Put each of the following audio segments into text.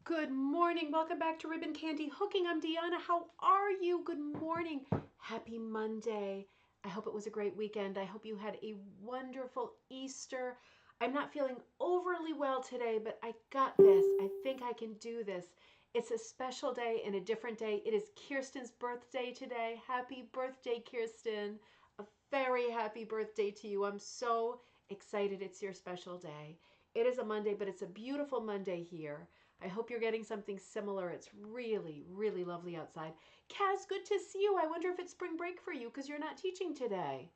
Good morning. Welcome back to Ribbon Candy Hooking. I'm Deanna. How are you? Good morning. Happy Monday. I hope it was a great weekend. I hope you had a wonderful Easter. I'm not feeling overly well today, but I got this. I think I can do this. It's a special day and a different day. It is Kirsten's birthday today. Happy birthday, Kirsten. A very happy birthday to you. I'm so excited it's your special day. It is a Monday, but it's a beautiful Monday here. I hope you're getting something similar. It's really, really lovely outside. Kaz, good to see you. I wonder if it's spring break for you because you're not teaching today.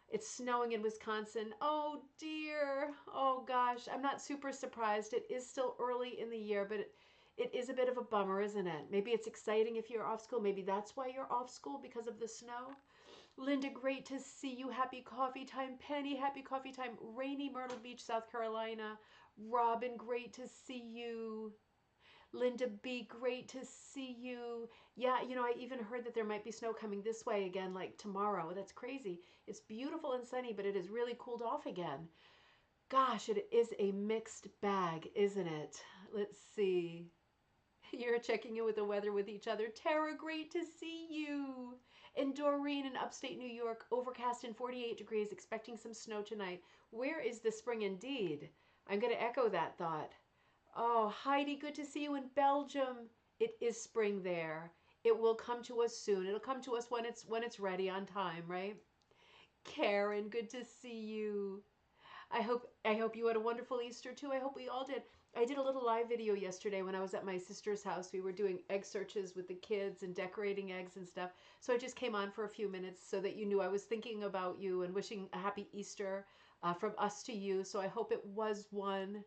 It's snowing in Wisconsin. Oh dear. Oh gosh. I'm not super surprised. It is still early in the year, but it is a bit of a bummer, isn't it? Maybe it's exciting if you're off school. Maybe that's why you're off school because of the snow. Linda, great to see you. Happy coffee time. Penny, happy coffee time. Rainy Myrtle Beach, South Carolina. Robin, great to see you. Linda B, great to see you. Yeah, I even heard that there might be snow coming this way again, like tomorrow. That's crazy. It's beautiful and sunny, but it has really cooled off again. Gosh, it is a mixed bag, isn't it? Let's see. You're checking in with the weather with each other. Tara, great to see you. And Doreen in upstate New York, overcast and 48 degrees, expecting some snow tonight. Where is the spring indeed? I'm going to echo that thought. Oh, Heidi, good to see you in Belgium. It is spring there. It will come to us soon. It'll come to us when it's ready on time, right? Karen, good to see you. I hope you had a wonderful Easter too. I hope we all did. I did a little live video yesterday when I was at my sister's house. We were doing egg searches with the kids and decorating eggs and stuff. So I just came on for a few minutes so that you knew I was thinking about you and wishing a happy Easter from us to you. So I hope it was one.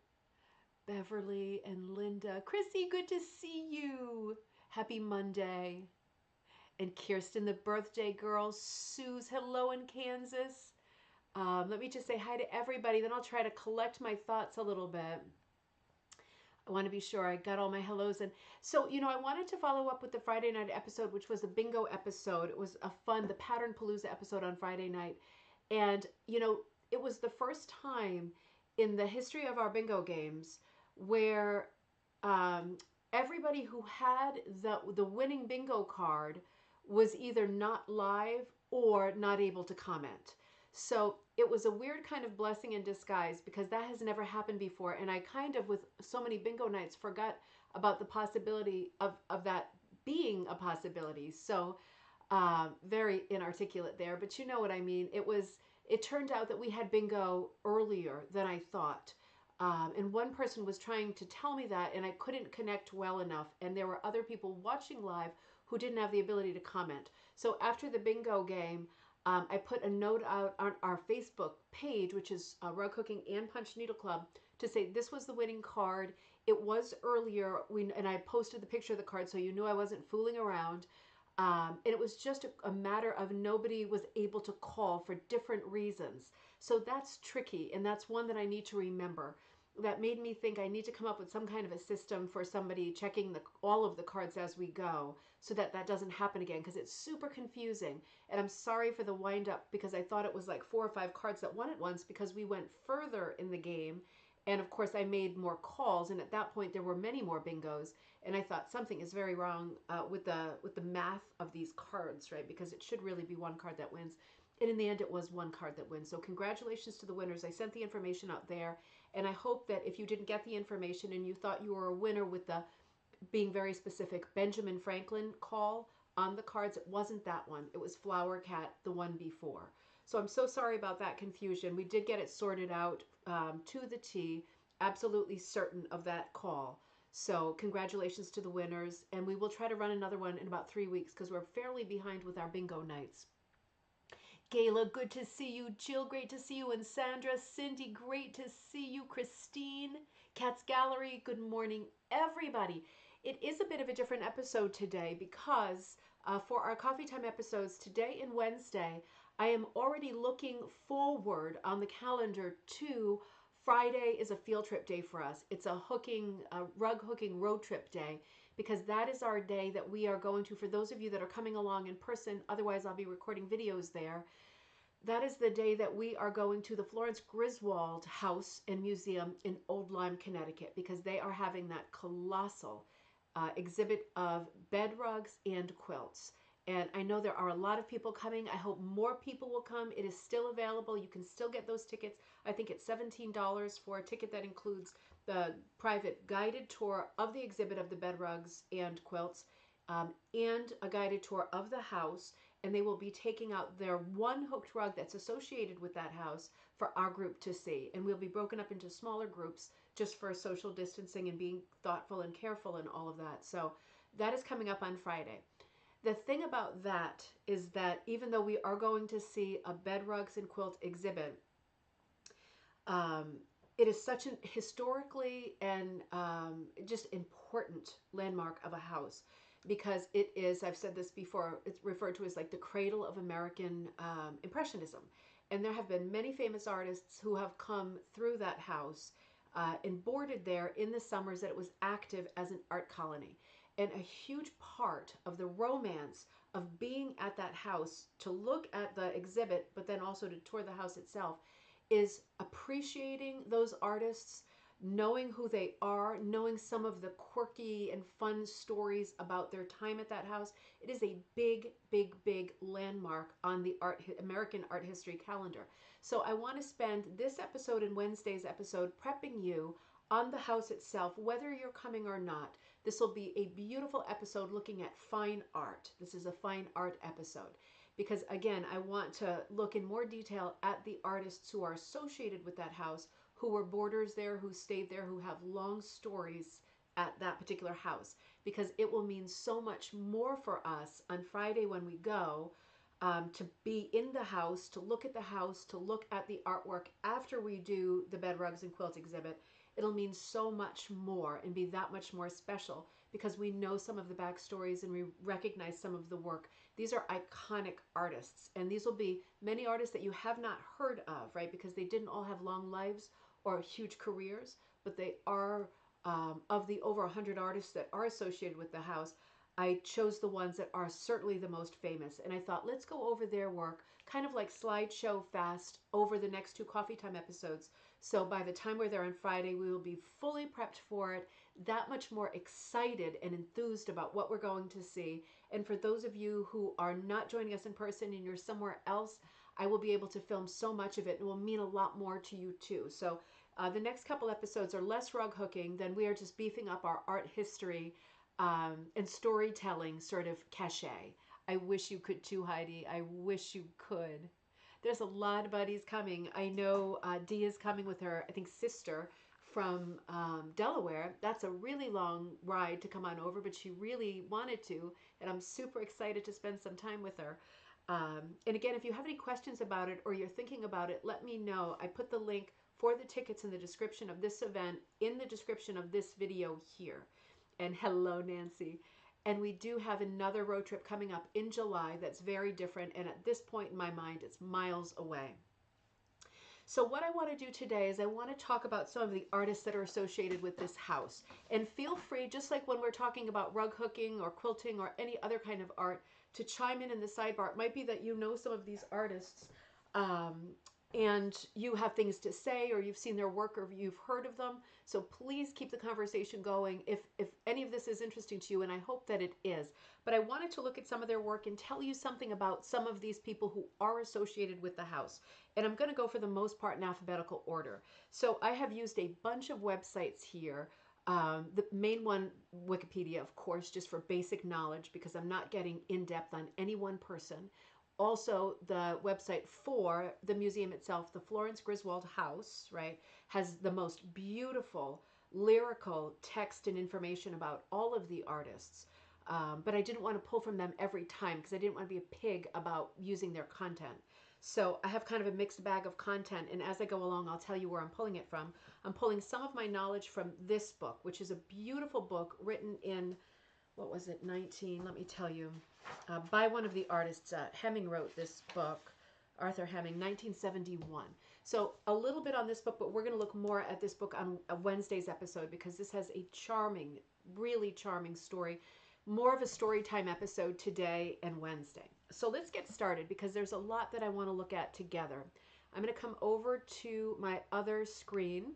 Beverly and Linda. Chrissy, good to see you. Happy Monday. And Kirsten, the birthday girl. Sue's hello in Kansas. Let me just say hi to everybody. Then I'll try to collect my thoughts a little bit. I want to be sure I got all my hellos in. So, I wanted to follow up with the Friday night episode, which was the bingo episode. It was the Pattern Palooza episode on Friday night. And, it was the first time in the history of our bingo games where everybody who had the winning bingo card was either not live or not able to comment. So it was a weird kind of blessing in disguise because that has never happened before. And I kind of, with so many bingo nights, forgot about the possibility of that being a possibility. So very inarticulate there, but you know what I mean. It turned out that we had bingo earlier than I thought. And one person was trying to tell me that, and I couldn't connect well enough. And there were other people watching live who didn't have the ability to comment. So after the bingo game, I put a note out on our Facebook page, which is Rug Cooking and Punch Needle Club, to say this was the winning card. It was earlier, and I posted the picture of the card so you knew I wasn't fooling around. And it was just a matter of nobody was able to call for different reasons. So that's tricky, and that's one that I need to remember. That made me think I need to come up with some kind of a system for somebody checking all of the cards as we go so that that doesn't happen again, because it's super confusing. And I'm sorry for the wind up because I thought it was like 4 or 5 cards that won at once because we went further in the game. And of course, I made more calls, and at that point, there were many more bingos. And I thought something is very wrong with the math of these cards, right? Because it should really be one card that wins. And in the end, it was one card that wins. So congratulations to the winners. I sent the information out there, and I hope that if you didn't get the information and you thought you were a winner with the being very specific Benjamin Franklin call on the cards, it wasn't that one. It was Flower Cat, the one before. So I'm so sorry about that confusion. We did get it sorted out to the T, absolutely certain of that call. So congratulations to the winners, and we will try to run another one in about 3 weeks because we're fairly behind with our bingo nights. Gayla, good to see you. Jill, great to see you. And Sandra, Cindy, great to see you. Christine, Cats Gallery, good morning, everybody. It is a bit of a different episode today because for our coffee time episodes today and Wednesday, I am already looking forward on the calendar to Friday is a field trip day for us. It's a rug hooking road trip day because that is our day that we are going to, for those of you that are coming along in person, otherwise I'll be recording videos there, that is the day that we are going to the Florence Griswold House and Museum in Old Lyme, Connecticut, because they are having that colossal exhibit of bed rugs and quilts. And I know there are a lot of people coming. I hope more people will come. It is still available. You can still get those tickets. I think it's $17 for a ticket that includes the private guided tour of the exhibit of the bed rugs and quilts, and a guided tour of the house. And they will be taking out their one hooked rug that's associated with that house for our group to see. And we'll be broken up into smaller groups just for social distancing and being thoughtful and careful and all of that. So that is coming up on Friday. The thing about that is that even though we are going to see a bed rugs and quilt exhibit, it is such an historically and just important landmark of a house, because it is, I've said this before, it's referred to as like the cradle of American Impressionism. And there have been many famous artists who have come through that house and boarded there in the summers that it was active as an art colony. And a huge part of the romance of being at that house to look at the exhibit, but then also to tour the house itself, is appreciating those artists, knowing who they are, knowing some of the quirky and fun stories about their time at that house. It is a big, big, big landmark on the American art history calendar. So I want to spend this episode and Wednesday's episode prepping you on the house itself, whether you're coming or not. This will be a beautiful episode looking at fine art. This is a fine art episode, because again, I want to look in more detail at the artists who are associated with that house, who were boarders there, who stayed there, who have long stories at that particular house, because it will mean so much more for us on Friday when we go, to be in the house, to look at the house, to look at the artwork after we do the bed rugs and quilt exhibit. It'll mean so much more and be that much more special because we know some of the backstories and we recognize some of the work. These are iconic artists, and these will be many artists that you have not heard of, right? Because they didn't all have long lives or huge careers, but they are, of the over 100 artists that are associated with the house, I chose the ones that are certainly the most famous. And I thought, let's go over their work, kind of like slideshow fast over the next two coffee time episodes. So by the time we're there on Friday, we will be fully prepped for it, that much more excited and enthused about what we're going to see. And for those of you who are not joining us in person and you're somewhere else, I will be able to film so much of it and will mean a lot more to you too. So the next couple episodes are less rug hooking, then we are just beefing up our art history and storytelling sort of cachet. I wish you could too, Heidi. I wish you could. There's a lot of buddies coming. I know Dee is coming with her, I think, sister from Delaware. That's a really long ride to come on over, but she really wanted to, and I'm super excited to spend some time with her. And again, if you have any questions about it or you're thinking about it, let me know. I put the link for the tickets in the description of this event in the description of this video here. And hello, Nancy. And we do have another road trip coming up in July that's very different. And at this point in my mind, it's miles away. So what I want to do today is I want to talk about some of the artists that are associated with this house. And feel free, just like when we're talking about rug hooking or quilting or any other kind of art, to chime in the sidebar. It might be that you know some of these artists and you have things to say, or you've seen their work, or you've heard of them. So please keep the conversation going if any of this is interesting to you, and I hope that it is. But I wanted to look at some of their work and tell you something about some of these people who are associated with the house. And I'm going to go for the most part in alphabetical order. So I have used a bunch of websites here. The main one, Wikipedia, of course, just for basic knowledge, because I'm not getting in depth on any one person. Also, the website for the museum itself, the Florence Griswold House, right, has the most beautiful lyrical text and information about all of the artists. But I didn't want to pull from them every time because I didn't want to be a pig about using their content. So I have kind of a mixed bag of content, and as I go along, I'll tell you where I'm pulling it from. I'm pulling some of my knowledge from this book, which is a beautiful book written in, what was it, let me tell you, by one of the artists. Hemming wrote this book, Arthur Hemming, 1971. So a little bit on this book, but we're going to look more at this book on Wednesday's episode because this has a charming, really charming story more of a story time episode today and Wednesday. So let's get started because there's a lot that I want to look at together. I'm going to come over to my other screen.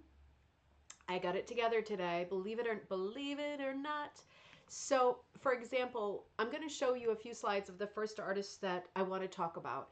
I got it together today, believe it or not. So, for example, I'm going to show you a few slides of the first artist that I want to talk about,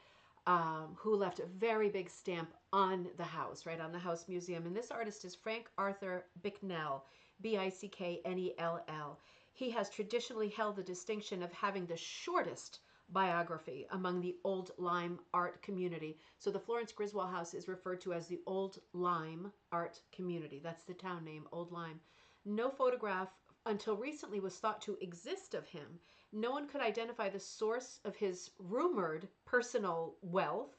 who left a very big stamp on the house, right, on the House Museum. And this artist is Frank Arthur Bicknell, Bicknell. He has traditionally held the distinction of having the shortest biography among the Old Lyme art community. So the Florence Griswold house is referred to as the Old Lyme art community. That's the town name, Old Lyme. No photograph until recently was thought to exist of him. No one could identify the source of his rumored personal wealth.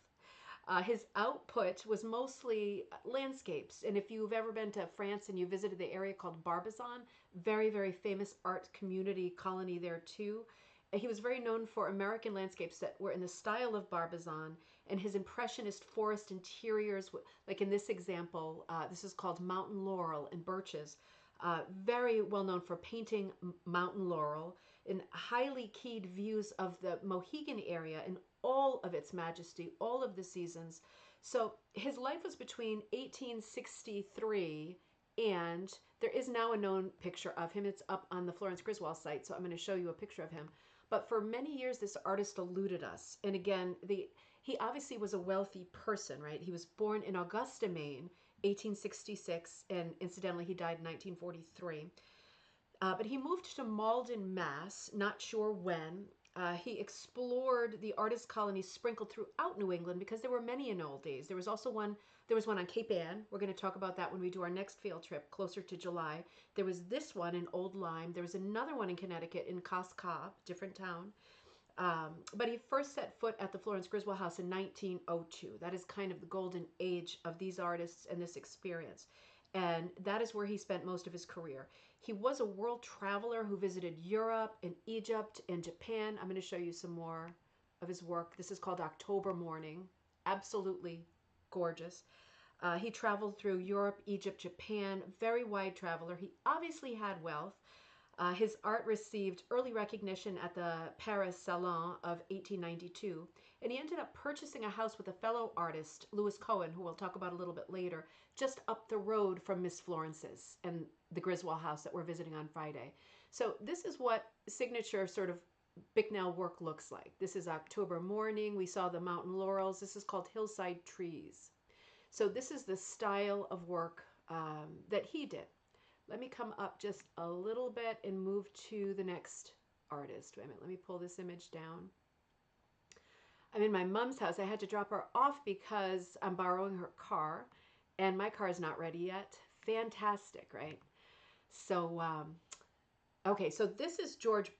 His output was mostly landscapes. And if you've ever been to France and you visited the area called Barbizon, very, very famous art community colony there too. He was very known for American landscapes that were in the style of Barbizon, and his impressionist forest interiors, like in this example, this is called Mountain Laurel and Birches. Very well known for painting mountain laurel in highly keyed views of the Mohegan area in all of its majesty, all of the seasons. So his life was between 1863 and there is now a known picture of him. It's up on the Florence Griswold site, so I'm going to show you a picture of him. But for many years, this artist eluded us. And again, he obviously was a wealthy person, right? He was born in Augusta, Maine, 1866, and incidentally, he died in 1943. But he moved to Malden, Mass, not sure when. He explored the artist colonies sprinkled throughout New England because there were many in old days. There was one on Cape Ann. We're going to talk about that when we do our next field trip closer to July. There was this one in Old Lyme. There was another one in Connecticut in Coscob, different town. But he first set foot at the Florence Griswold house in 1902. That is kind of the golden age of these artists and this experience. And that is where he spent most of his career. He was a world traveler who visited Europe and Egypt and Japan. I'm going to show you some more of his work. This is called October Morning. Absolutely gorgeous. He traveled through Europe, Egypt, Japan. Very wide traveler. He obviously had wealth. His art received early recognition at the Paris Salon of 1892, and he ended up purchasing a house with a fellow artist, Louis Cohen, who we'll talk about a little bit later, just up the road from Miss Florence's and the Griswold house that we're visiting on Friday. So this is what signature sort of Bicknell work looks like. This is October Morning. We saw the mountain laurels. This is called Hillside Trees. So this is the style of work that he did. Let me come up just a little bit and move to the next artist. Wait a minute, let me pull this image down. I'm in my mom's house. I had to drop her off because I'm borrowing her car, and my car is not ready yet. Fantastic, right? So, okay, so this is George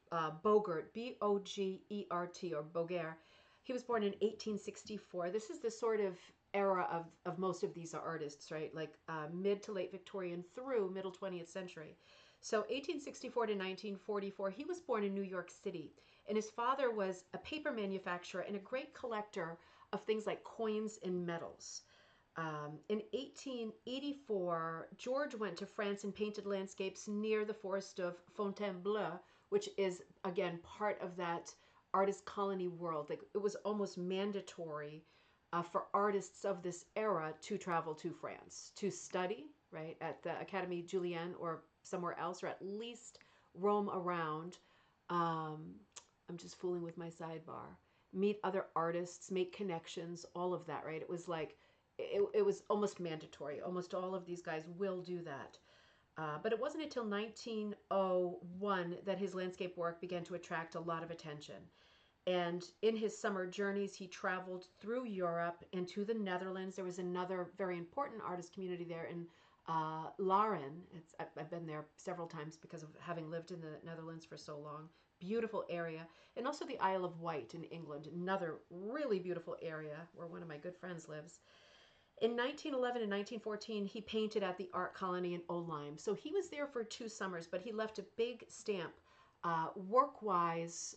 Bogart, B-O-G-E-R-T, or Bogart. He was born in 1864. This is the sort of era of most of these artists, right? Like mid to late Victorian through middle 20th century. So 1864 to 1944, he was born in New York City. And his father was a paper manufacturer and a great collector of things like coins and medals. In 1884, George went to France and painted landscapes near the forest of Fontainebleau, which is, again, part of that artist colony world. Like, it was almost mandatory for artists of this era to travel to France to study, right, at the Académie Julienne or somewhere else, or at least roam around. I'm just fooling with my sidebar. Meet other artists, make connections, all of that, right? It was like, it was almost mandatory. Almost all of these guys will do that. But it wasn't until 1901 that his landscape work began to attract a lot of attention. And in his summer journeys, he traveled through Europe and to the Netherlands. There was another very important artist community there in Laren. I've been there several times because of having lived in the Netherlands for so long. Beautiful area. And also the Isle of Wight in England, another really beautiful area where one of my good friends lives. In 1911 and 1914, he painted at the art colony in Old Lyme. So he was there for 2 summers, but he left a big stamp work-wise,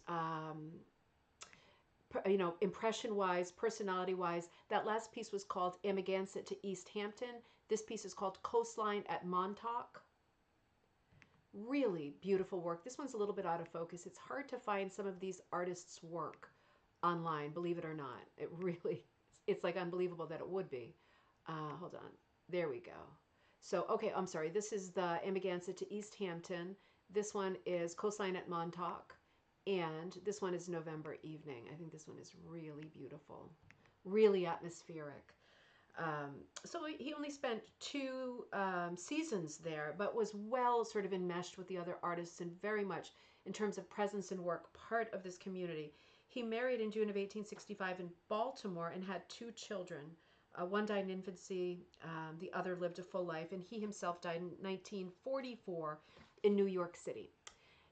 impression-wise, personality-wise. That last piece was called Amagansett to East Hampton. This piece is called Coastline at Montauk. really beautiful work. This one's a little bit out of focus. It's hard to find some of these artists' work online, believe it or not. It really, it's like unbelievable that it would be. Hold on. There we go. So, okay, I'm sorry. This is the Amagansett to East Hampton. This one is Coastline at Montauk. And this one is November Evening. I think this one is really beautiful, really atmospheric. So he only spent two seasons there, but was well sort of enmeshed with the other artists and very much, in terms of presence and work, part of this community. He married in June of 1865 in Baltimore and had two children. One died in infancy, the other lived a full life, and he himself died in 1944 in New York City.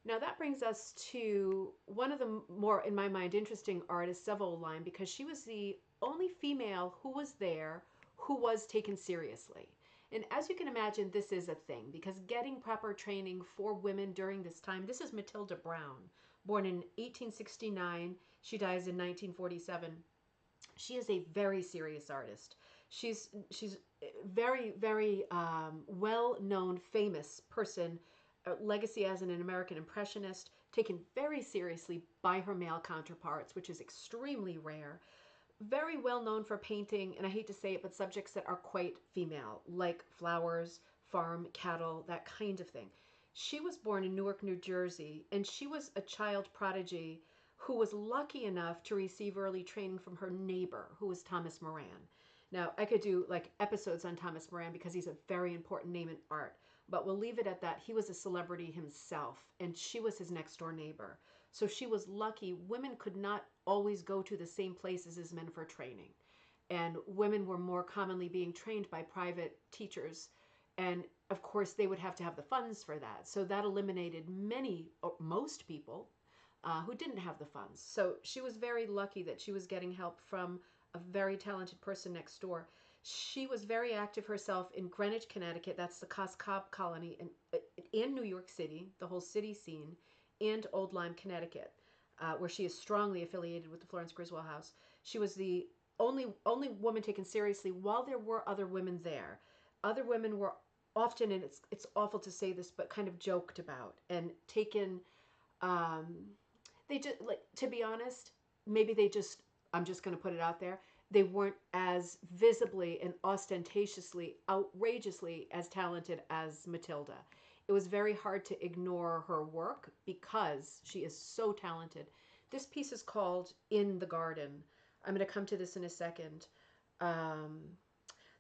Now that brings us to one of the more, in my mind, interesting artists of Old Lyme, because she was the only female who was there who was taken seriously. And as you can imagine, this is a thing, because getting proper training for women during this time, this is Matilda Brown, born in 1869. She dies in 1947. She is a very serious artist. She's very, very well-known, famous person, legacy as an American Impressionist, taken very seriously by her male counterparts, which is extremely rare. Very well known for painting, and I hate to say it, but subjects that are quite female, like flowers, farm, cattle, that kind of thing. She was born in Newark, New Jersey, and she was a child prodigy who was lucky enough to receive early training from her neighbor, who was Thomas Moran. Now, I could do like episodes on Thomas Moran because he's a very important name in art, but we'll leave it at that. He was a celebrity himself, and she was his next door neighbor. So she was lucky. Women could not always go to the same places as men for training. And women were more commonly being trained by private teachers. And of course, they would have to have the funds for that. So that eliminated many, or most people who didn't have the funds. So she was very lucky that she was getting help from a very talented person next door. She was very active herself in Greenwich, Connecticut. That's the Cos Cob colony, in New York City, the whole city scene, and Old Lyme, Connecticut, where she is strongly affiliated with the Florence Griswold House. She was the only woman taken seriously while there were other women there. Other women were often, and it's awful to say this, but kind of joked about and taken. They just, like, to be honest, maybe they just, I'm just going to put it out there, they weren't as visibly and ostentatiously, outrageously as talented as Matilda. It was very hard to ignore her work because she is so talented. This piece is called In the Garden. I'm going to come to this in a second.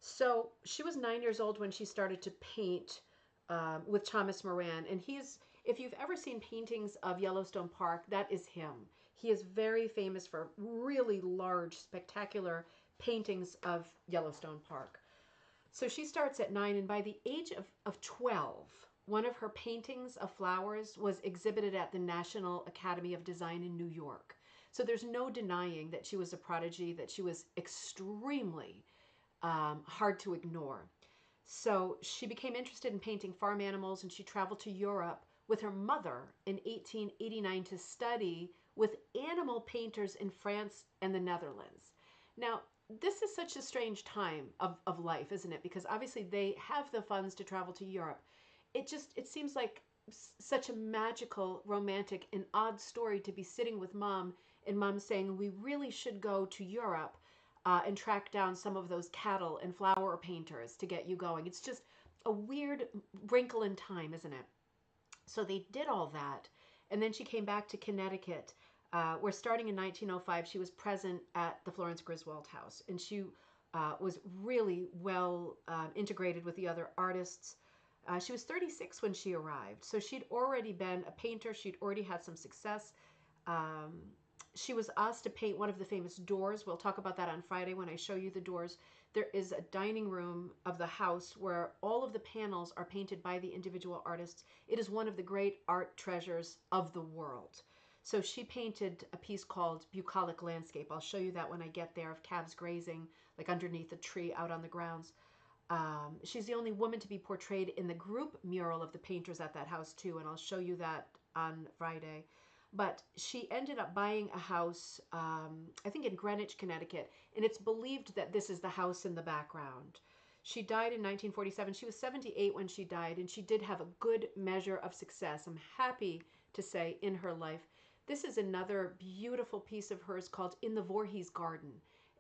So she was 9 years old when she started to paint with Thomas Moran. And if you've ever seen paintings of Yellowstone Park, that is him. He is very famous for really large, spectacular paintings of Yellowstone Park. So she starts at 9, and by the age of 12, one of her paintings of flowers was exhibited at the National Academy of Design in New York. So there's no denying that she was a prodigy, that she was extremely hard to ignore. So she became interested in painting farm animals, and she traveled to Europe with her mother in 1889 to study with animal painters in France and the Netherlands. Now, this is such a strange time of life, isn't it? Because obviously they have the funds to travel to Europe. It seems like such a magical, romantic, and odd story to be sitting with mom, and mom saying, we really should go to Europe and track down some of those cattle and flower painters to get you going. It's just a weird wrinkle in time, isn't it? So they did all that, and then she came back to Connecticut, where starting in 1905, she was present at the Florence Griswold House, and she was really well integrated with the other artists. She was 36 when she arrived, so she'd already been a painter. She'd already had some success. She was asked to paint one of the famous doors. We'll talk about that on Friday when I show you the doors. There is a dining room of the house where all of the panels are painted by the individual artists. It is one of the great art treasures of the world. So she painted a piece called Bucolic Landscape. I'll show you that when I get there, of calves grazing, like underneath a tree out on the grounds. She's the only woman to be portrayed in the group mural of the painters at that house too, and I'll show you that on Friday. But she ended up buying a house, I think in Greenwich, Connecticut, and it's believed that this is the house in the background. She died in 1947. She was 78 when she died, and she did have a good measure of success, I'm happy to say, in her life. This is another beautiful piece of hers called In the Voorhees Garden.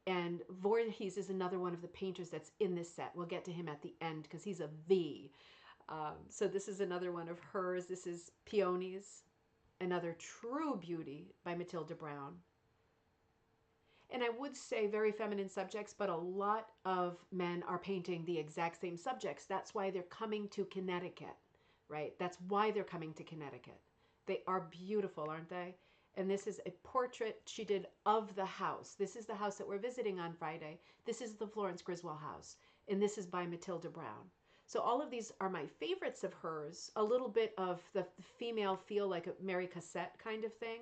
And Voorhees is another one of the painters that's in this set. We'll get to him at the end because he's a V. So this is another one of hers. This is Peonies, another true beauty by Matilda Brown. And I would say very feminine subjects, but a lot of men are painting the exact same subjects. That's why they're coming to Connecticut, right? That's why they're coming to Connecticut. They are beautiful, aren't they? And this is a portrait she did of the house. This is the house that we're visiting on Friday. This is the Florence Griswold house. And this is by Matilda Brown. So all of these are my favorites of hers. A little bit of the female feel, like a Mary Cassatt kind of thing.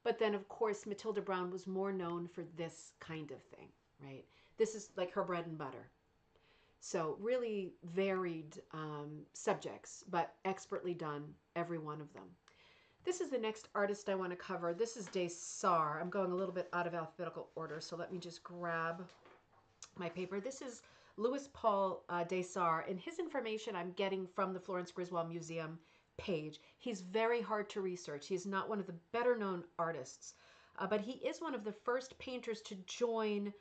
But then, of course, Matilda Brown was more known for this kind of thing, right? This is like her bread and butter. So really varied subjects, but expertly done, every one of them. This is the next artist I want to cover. This is Dessar. I'm going a little bit out of alphabetical order, so let me just grab my paper. This is Louis Paul Dessar, and his information I'm getting from the Florence Griswold Museum page. He's very hard to research. He's not one of the better known artists, but he is one of the first painters to join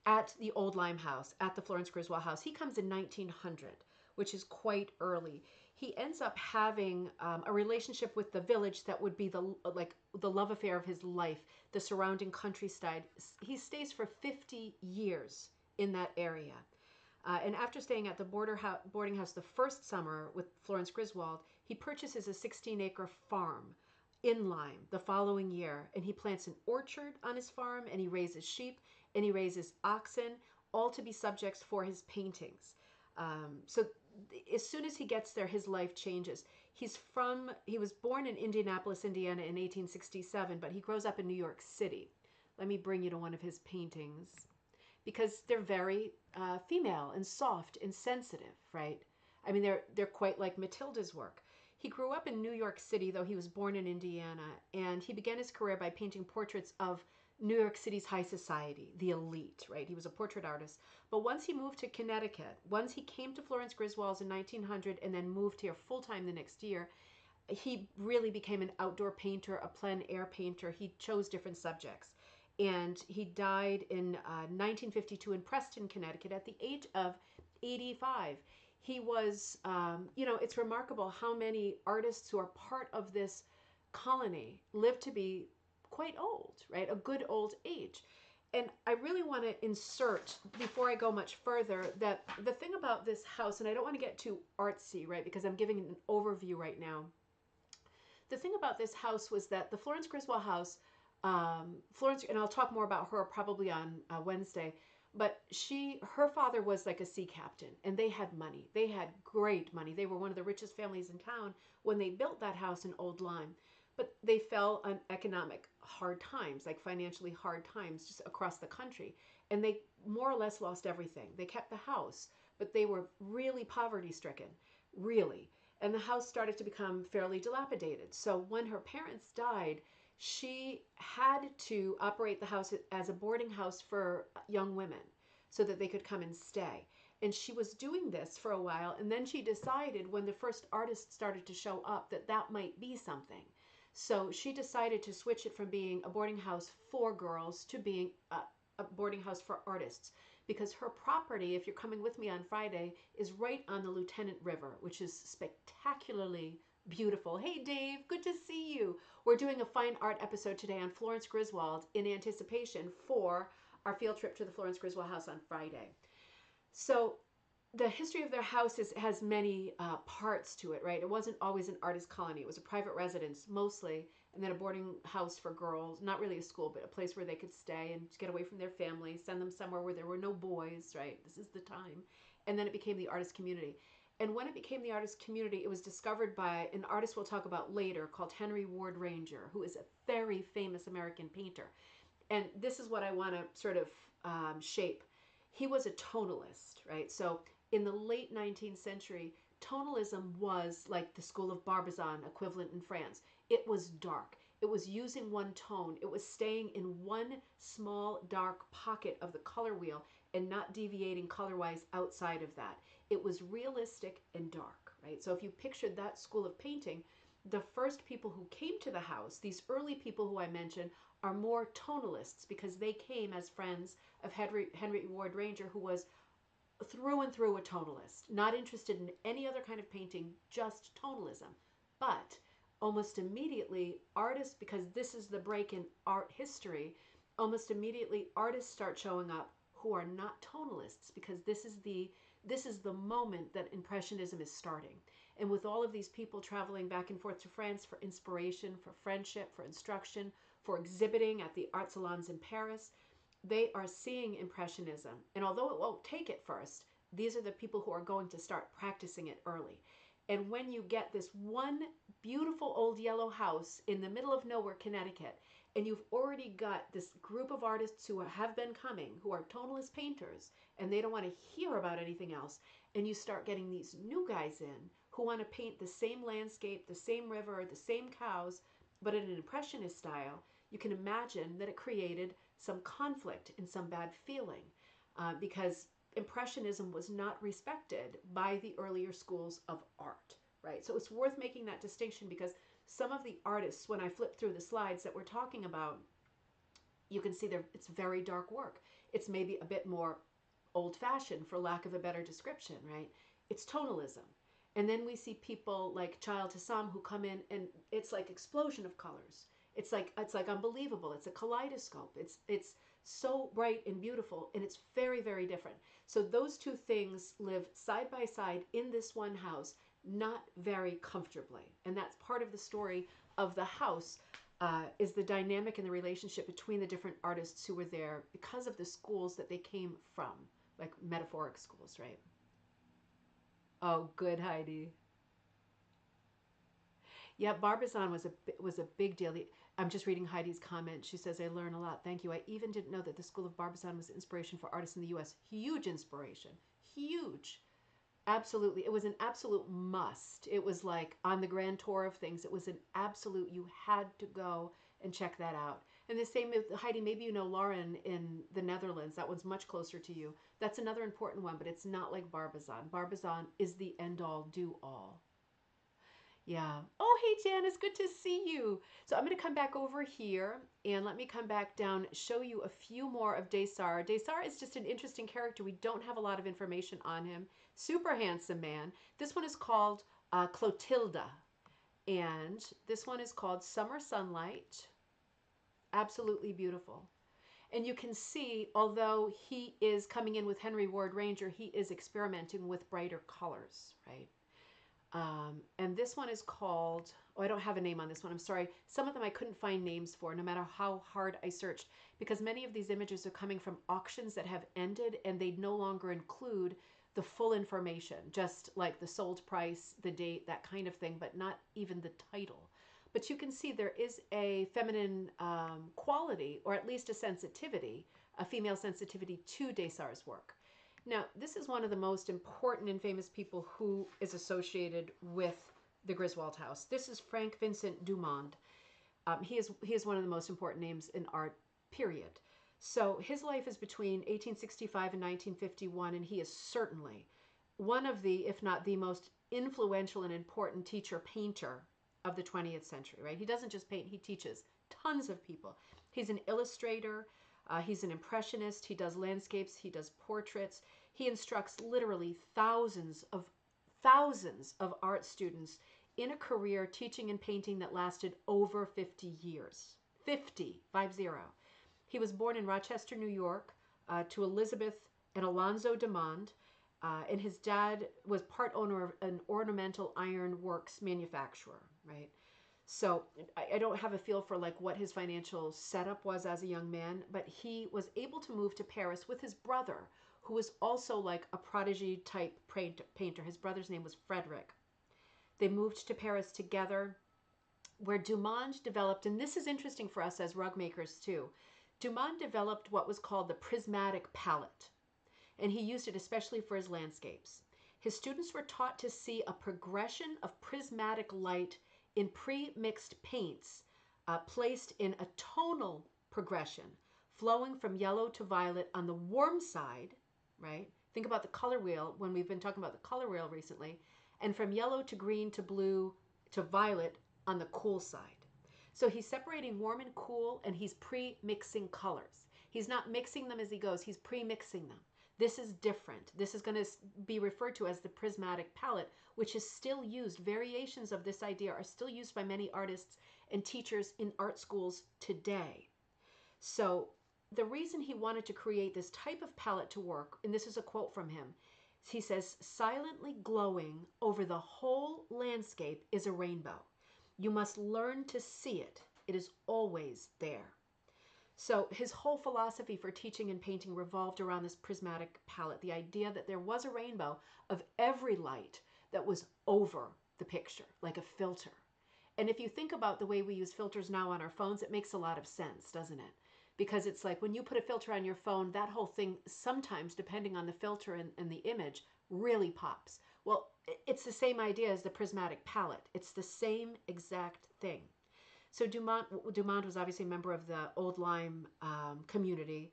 at the Old Lyme house, at the Florence Griswold house. He comes in 1900, which is quite early. He ends up having a relationship with the village that would be the love affair of his life, the surrounding countryside. He stays for 50 years in that area. And after staying at the boarding house the first summer with Florence Griswold, he purchases a 16-acre farm in Lyme the following year, and he plants an orchard on his farm, and he raises sheep, and he raises oxen, all to be subjects for his paintings. So as soon as he gets there, his life changes. He was born in Indianapolis, Indiana in 1867, but he grows up in New York City. Let me bring you to one of his paintings, because they're very female and soft and sensitive, right? I mean, they're quite like Matilda's work. He grew up in New York City, though he was born in Indiana, and he began his career by painting portraits of New York City's high society, the elite, right? He was a portrait artist. But once he moved to Connecticut, once he came to Florence Griswold's in 1900 and then moved here full-time the next year, he really became an outdoor painter, a plein air painter. He chose different subjects. And he died in 1952 in Preston, Connecticut at the age of 85. He was, it's remarkable how many artists who are part of this colony live to be quite old, right? A good old age. And I really want to insert, before I go much further, that the thing about this house, and I don't want to get too artsy, right, because I'm giving an overview right now. The thing about this house was that the Florence Griswold house, Florence, and I'll talk more about her probably on Wednesday, but her father was like a sea captain, and they had money. They had great money. They were one of the richest families in town when they built that house in Old Lyme. But they fell on economic hard times, like financially hard times just across the country. And they more or less lost everything. They kept the house, but they were really poverty stricken, really. And the house started to become fairly dilapidated. So when her parents died, she had to operate the house as a boarding house for young women so that they could come and stay. And she was doing this for a while, and then she decided, when the first artists started to show up, that that might be something. So she decided to switch it from being a boarding house for girls to being a boarding house for artists, because her property, if you're coming with me on Friday, is right on the Lieutenant River, which is spectacularly beautiful. Hey, Dave, good to see you. We're doing a fine art episode today on Florence Griswold in anticipation for our field trip to the Florence Griswold house on Friday. So the history of their house has many parts to it, right? It wasn't always an artist colony. It was a private residence mostly, and then a boarding house for girls, not really a school, but a place where they could stay and get away from their family, send them somewhere where there were no boys, right? This is the time. And then it became the artist community. And when it became the artist community, it was discovered by an artist we'll talk about later called Henry Ward Ranger, who is a very famous American painter. And this is what I want to sort of shape. He was a tonalist, right? So in the late 19th century, tonalism was like the school of Barbizon equivalent in France. It was dark. It was using one tone. It was staying in one small dark pocket of the color wheel and not deviating color-wise outside of that. It was realistic and dark, right? So if you pictured that school of painting, the first people who came to the house, these early people who I mentioned, are more tonalists because they came as friends of Henry Ward Ranger, who was through and through a tonalist, not interested in any other kind of painting, just tonalism. But almost immediately, artists, because this is the break in art history, almost immediately artists start showing up who are not tonalists, because this is the moment that Impressionism is starting. And with all of these people traveling back and forth to France for inspiration, for friendship, for instruction, for exhibiting at the art salons in Paris, they are seeing Impressionism. And although it won't take it first, these are the people who are going to start practicing it early. And when you get this one beautiful old yellow house in the middle of nowhere, Connecticut, and you've already got this group of artists who have been coming, who are tonalist painters, and they don't want to hear about anything else, and you start getting these new guys in who want to paint the same landscape, the same river, the same cows, but in an Impressionist style, you can imagine that it created some conflict and some bad feeling because Impressionism was not respected by the earlier schools of art, right? So it's worth making that distinction because some of the artists, when I flip through the slides that we're talking about, you can see it's very dark work. It's maybe a bit more old-fashioned, for lack of a better description, right? It's tonalism. And then we see people like Childe Hassam who come in and it's like explosion of colors. It's like unbelievable. It's a kaleidoscope. It's so bright and beautiful, and it's very, very different. So those two things live side by side in this one house, not very comfortably. And that's part of the story of the house, is the dynamic and the relationship between the different artists who were there because of the schools that they came from, like metaphoric schools, right? Oh, good, Heidi. Yeah, Barbizon was a big deal. I'm just reading Heidi's comment. She says, I learn a lot. Thank you. I even didn't know that the School of Barbizon was inspiration for artists in the U.S. Huge inspiration. Huge. Absolutely. It was an absolute must. It was like on the grand tour of things. It was an absolute, you had to go and check that out. And the same with Heidi, maybe you know Lauren in the Netherlands. That one's much closer to you. That's another important one, but it's not like Barbizon. Barbizon is the end all, do all. Yeah. Oh, hey, Jan, it's good to see you. So I'm going to come back over here and let me come back down, show you a few more of Dessar. Dessar is just an interesting character. We don't have a lot of information on him. Super handsome man. This one is called Clotilda. And this one is called Summer Sunlight. Absolutely beautiful. And you can see, although he is coming in with Henry Ward Ranger, he is experimenting with brighter colors, right? And this one is called, oh, I don't have a name on this one. I'm sorry. Some of them I couldn't find names for, no matter how hard I searched, because many of these images are coming from auctions that have ended and they no longer include the full information, just like the sold price, the date, that kind of thing, but not even the title. But you can see there is a feminine quality, or at least a sensitivity, a female sensitivity to Dessar's work. Now, this is one of the most important and famous people who is associated with the Griswold house. This is Frank Vincent DuMond. He is one of the most important names in art, period. So his life is between 1865 and 1951, and he is certainly one of the, if not the most influential and important teacher painter of the 20th century, right? He doesn't just paint, he teaches tons of people. He's an illustrator. He's an impressionist. He does landscapes. He does portraits. He instructs literally thousands of art students in a career teaching and painting that lasted over 50 years. 50. He was born in Rochester, New York, to Elizabeth and Alonzo DuMond, and his dad was part owner of an ornamental iron works manufacturer, right? So I don't have a feel for like what his financial setup was as a young man, but he was able to move to Paris with his brother, who was also like a prodigy type painter. His brother's name was Frederick. They moved to Paris together, where DuMond developed, and this is interesting for us as rug makers too. DuMond developed what was called the prismatic palette, and he used it especially for his landscapes. His students were taught to see a progression of prismatic light in pre-mixed paints placed in a tonal progression, flowing from yellow to violet on the warm side right? Think about the color wheel when we've been talking about the color wheel recently, and from yellow to green to blue to violet on the cool side. So he's separating warm and cool, and he's pre-mixing colors. He's not mixing them as he goes, he's pre-mixing them. This is different. This is going to be referred to as the prismatic palette, which is still used. Variations of this idea are still used by many artists and teachers in art schools today. So the reason he wanted to create this type of palette to work, and this is a quote from him, he says, silently glowing over the whole landscape is a rainbow. You must learn to see it. It is always there. So his whole philosophy for teaching and painting revolved around this prismatic palette, the idea that there was a rainbow of every light that was over the picture, like a filter. And if you think about the way we use filters now on our phones, it makes a lot of sense, doesn't it? Because it's like when you put a filter on your phone, that whole thing sometimes, depending on the filter and the image, really pops. Well, it's the same idea as the prismatic palette. It's the same exact thing. So DuMond was obviously a member of the Old Lyme community,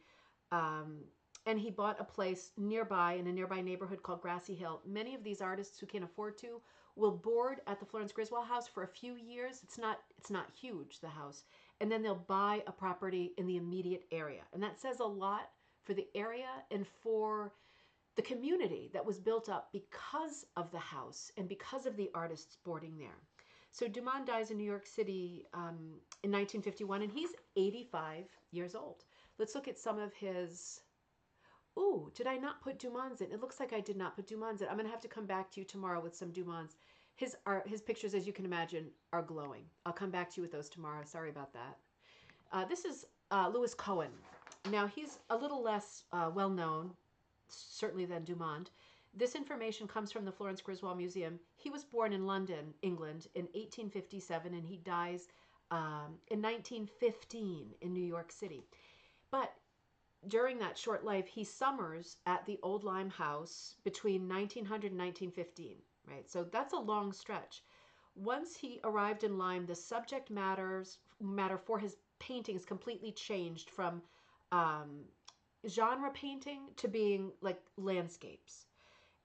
and he bought a place nearby in a nearby neighborhood called Grassy Hill. Many of these artists who can afford to will board at the Florence Griswold house for a few years. It's not huge, the house, and then they'll buy a property in the immediate area, and that says a lot for the area and for the community that was built up because of the house and because of the artists boarding there. So DuMond dies in New York City in 1951, and he's 85 years old. Let's look at some of his... Ooh, did I not put DuMond's in? It looks like I did not put DuMond's in. I'm going to have to come back to you tomorrow with some DuMond's. His pictures, as you can imagine, are glowing. I'll come back to you with those tomorrow. Sorry about that. This is Louis Cohen. Now, he's a little less well-known, certainly than DuMond. This information comes from the Florence Griswold Museum. He was born in London, England, in 1857, and he dies in 1915 in New York City. But during that short life, he summers at the Old Lyme house between 1900 and 1915, right? So that's a long stretch. Once he arrived in Lyme, the subject matter for his paintings completely changed from genre painting to being like landscapes.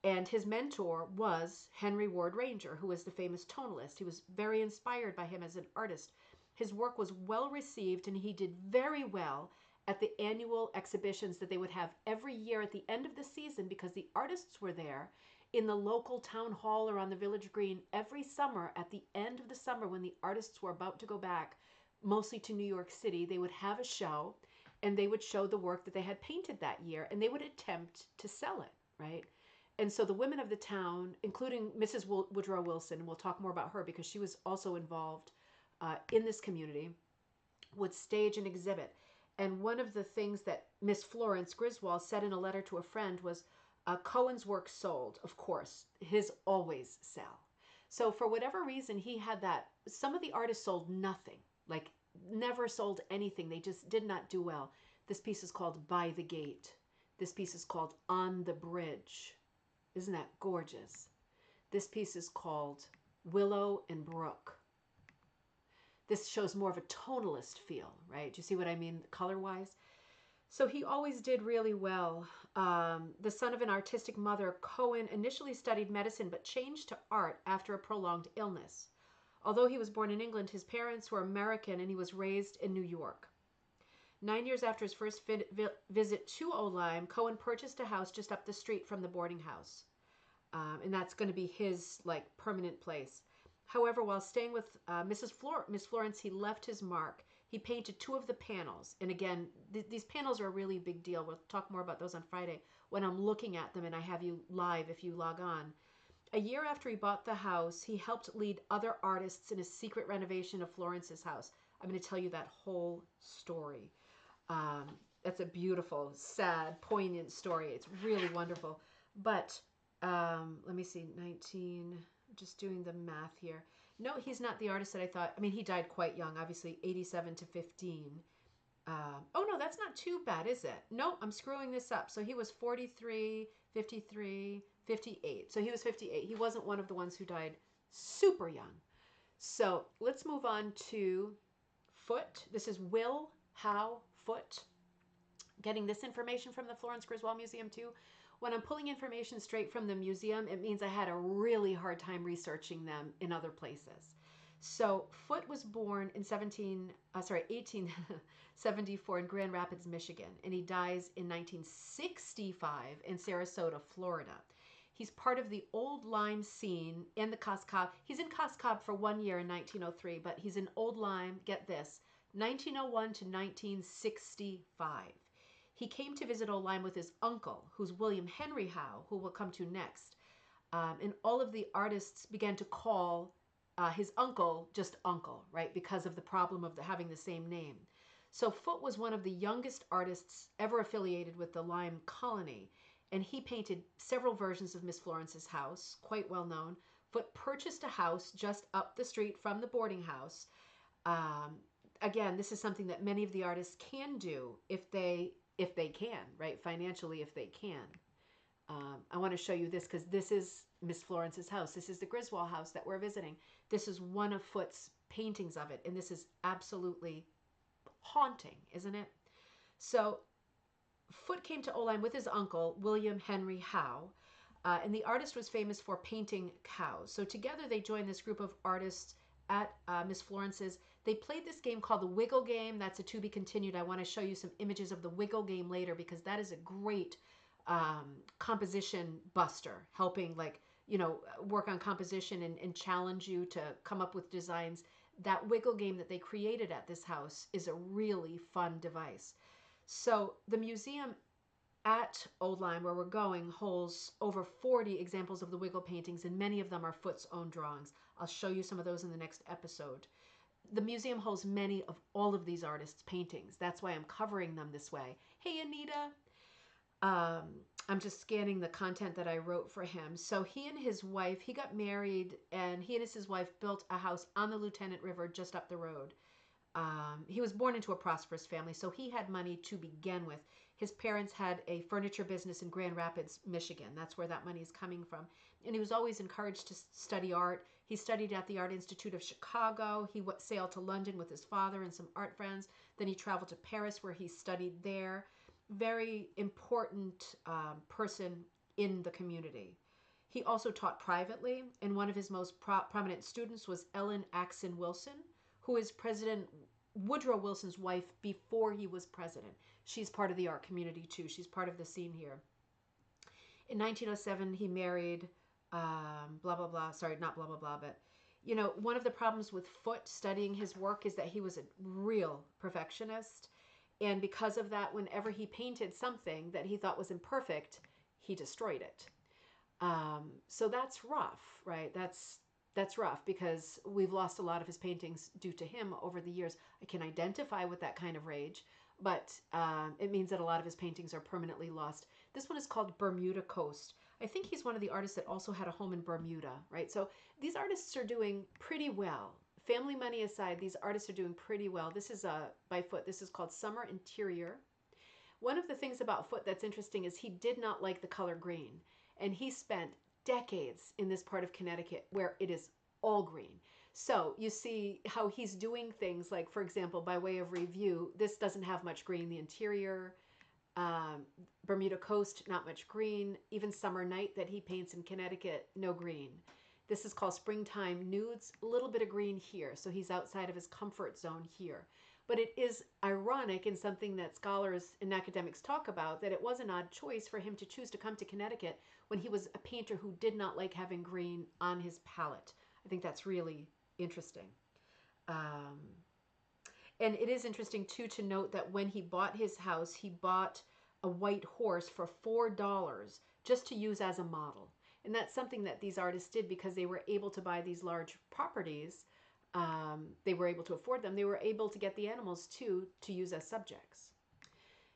And his mentor was Henry Ward Ranger, who was the famous tonalist. He was very inspired by him as an artist. His work was well received, and he did very well at the annual exhibitions that they would have every year at the end of the season, because the artists were there in the local town hall or on the village green every summer. At the end of the summer, when the artists were about to go back, mostly to New York City, they would have a show, and they would show the work that they had painted that year, and they would attempt to sell it, right? And so the women of the town, including Mrs. Woodrow Wilson, and we'll talk more about her because she was also involved in this community, would stage an exhibit. And one of the things that Miss Florence Griswold said in a letter to a friend was, Cohen's work sold, of course. His always sell. So for whatever reason, he had that. Some of the artists sold nothing, like never sold anything. They just did not do well. This piece is called By the Gate. This piece is called On the Bridge. Isn't that gorgeous? This piece is called Willow and Brook. This shows more of a tonalist feel, right? Do you see what I mean color-wise? So he always did really well. The son of an artistic mother, Cohen initially studied medicine but changed to art after a prolonged illness. Although he was born in England, his parents were American and he was raised in New York. 9 years after his first visit to Old Lyme, Cohen purchased a house just up the street from the boarding house. And that's going to be his like permanent place. However, while staying with Miss Florence, he left his mark. He painted 2 of the panels. And again, these panels are a really big deal. We'll talk more about those on Friday when I'm looking at them and I have you live if you log on. A year after he bought the house, he helped lead other artists in a secret renovation of Florence's house. I'm going to tell you that whole story. That's a beautiful, sad, poignant story. It's really wonderful. But let me see, 19, just doing the math here. No, he's not the artist that I thought. I mean, he died quite young, obviously, 87 to 15. Oh, no, that's not too bad, is it? No, I'm screwing this up. So he was 43, 53, 58. So he was 58. He wasn't one of the ones who died super young. So let's move on to Foot. This is Will Howe Foot. Getting this information from the Florence Griswold Museum too. when I'm pulling information straight from the museum, it means I had a really hard time researching them in other places. So Foote was born in 1874 in Grand Rapids, Michigan, and he dies in 1965 in Sarasota, Florida. He's part of the Old Lyme scene in the Cos Cob. He's in Cos Cob for 1 year in 1903, but he's in Old Lyme, get this, 1901 to 1965. He came to visit Old Lyme with his uncle, who's William Henry Howe, who we'll come to next. And all of the artists began to call his uncle just uncle, right? Because of the problem of having the same name. So Foote was one of the youngest artists ever affiliated with the Lyme colony. And he painted several versions of Miss Florence's house, quite well known. Foote purchased a house just up the street from the boarding house. Again, this is something that many of the artists can do if they can, right? Financially, if they can. I want to show you this because this is Miss Florence's house. This is the Griswold house that we're visiting. This is one of Foote's paintings of it, and this is absolutely haunting, isn't it? So Foote came to Old Lyme with his uncle, William Henry Howe, and the artist was famous for painting cows. So together they joined this group of artists at Miss Florence's. They played this game called the Wiggle Game. That's a to be continued. I want to show you some images of the Wiggle Game later because that is a great composition buster, helping work on composition and challenge you to come up with designs. That Wiggle Game that they created at this house is a really fun device. So the museum at Old Lyme, where we're going, holds over 40 examples of the Wiggle paintings, and many of them are Foote's own drawings. I'll show you some of those in the next episode. The museum holds many of all of these artists' paintings. That's why I'm covering them this way. Hey, Anita. I'm just scanning the content that I wrote for him. So he and his wife, he got married, and he and his wife built a house on the Lieutenant River just up the road. He was born into a prosperous family, so he had money to begin with. His parents had a furniture business in Grand Rapids, Michigan. That's where that money is coming from. And he was always encouraged to study art. He studied at the Art Institute of Chicago. He sailed to London with his father and some art friends. Then he traveled to Paris, where he studied there. Very important person in the community. He also taught privately, and one of his most prominent students was Ellen Axon Wilson, who is President Woodrow Wilson's wife before he was president. She's part of the art community too. She's part of the scene here. In 1907, he married blah, blah, blah. Sorry, not blah, blah, blah, but one of the problems with Foote studying his work is that he was a real perfectionist. And because of that, whenever he painted something that he thought was imperfect, he destroyed it. So that's rough, right? That's rough because we've lost a lot of his paintings due to him over the years. I can identify with that kind of rage, but it means that a lot of his paintings are permanently lost. This one is called Bermuda Coast. I think he's one of the artists that also had a home in Bermuda, right? So these artists are doing pretty well. Family money aside, these artists are doing pretty well. This is by Foote. This is called Summer Interior. One of the things about Foote that's interesting is he did not like the color green. And he spent decades in this part of Connecticut where it is all green. So you see how he's doing things like, for example, by way of review, this doesn't have much green. The interior, Bermuda Coast, not much green. Even Summer Night that he paints in Connecticut, no green. This is called Springtime Nudes, a little bit of green here. So he's outside of his comfort zone here. But it is ironic and something that scholars and academics talk about that it was an odd choice for him to choose to come to Connecticut when he was a painter who did not like having green on his palette. I think that's really interesting. And it is interesting, too, to note that when he bought his house, he bought a white horse for $4 just to use as a model. And that's something that these artists did because they were able to buy these large properties. They were able to afford them. They were able to get the animals, too, to use as subjects.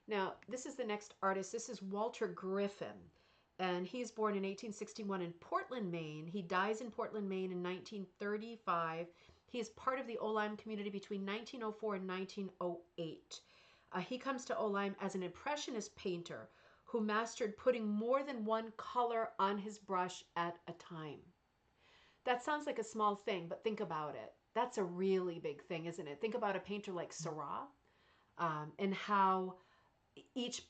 Now, this is the next artist. This is Walter Griffin. And he's born in 1861 in Portland, Maine. He dies in Portland, Maine in 1935. He is part of the Old Lyme community between 1904 and 1908. He comes to Old Lyme as an impressionist painter who mastered putting more than one color on his brush at a time. That sounds like a small thing, but think about it. That's a really big thing, isn't it? Think about a painter like Seurat and how each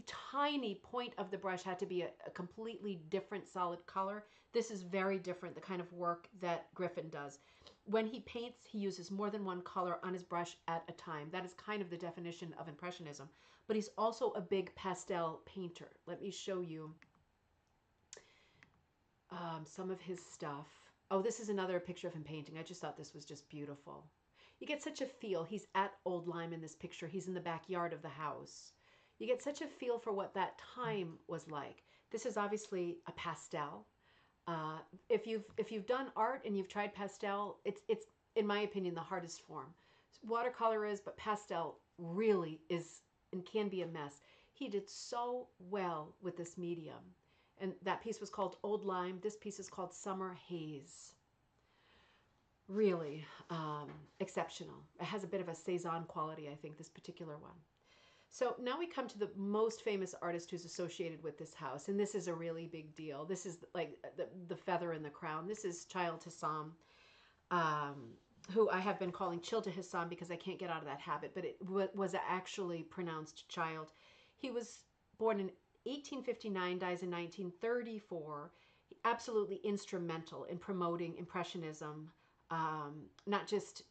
tiny point of the brush had to be a completely different solid color. This is very different, the kind of work that Griffin does. When he paints, he uses more than one color on his brush at a time. That is kind of the definition of Impressionism. But he's also a big pastel painter. Let me show you some of his stuff. Oh, this is another picture of him painting. I just thought this was just beautiful. You get such a feel. He's at Old Lyme in this picture. He's in the backyard of the house. You get such a feel for what that time was like. This is obviously a pastel. Uh, if you've done art and you've tried pastel, it's in my opinion the hardest form. Watercolor is, but pastel really is and can be a mess. He did so well with this medium. And that piece was called Old Lyme. This piece is called Summer Haze. Really exceptional. It has a bit of a Cezanne quality, I think, this particular one. So now we come to the most famous artist who's associated with this house, and this is a really big deal. This is like the feather in the crown. This is Childe Hassam, who I have been calling Childe Hassam because I can't get out of that habit, but it was actually pronounced Child. He was born in 1859, dies in 1934. Absolutely instrumental in promoting Impressionism, not just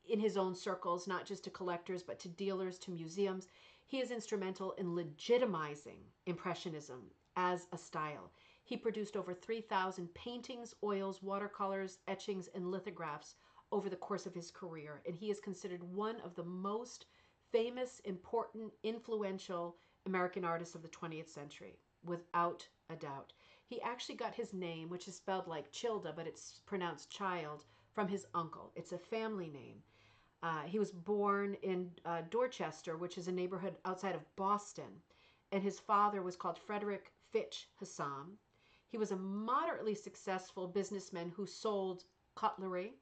in his own circles, not just to collectors, but to dealers, to museums. He is instrumental in legitimizing Impressionism as a style. He produced over 3,000 paintings, oils, watercolors, etchings, and lithographs over the course of his career, and he is considered one of the most famous, important, influential American artists of the 20th century, without a doubt. He actually got his name, which is spelled like Childe, but it's pronounced Child, from his uncle. It's a family name. He was born in Dorchester, which is a neighborhood outside of Boston, and his father was called Frederick Fitch Hassam. He was a moderately successful businessman who sold cutlery,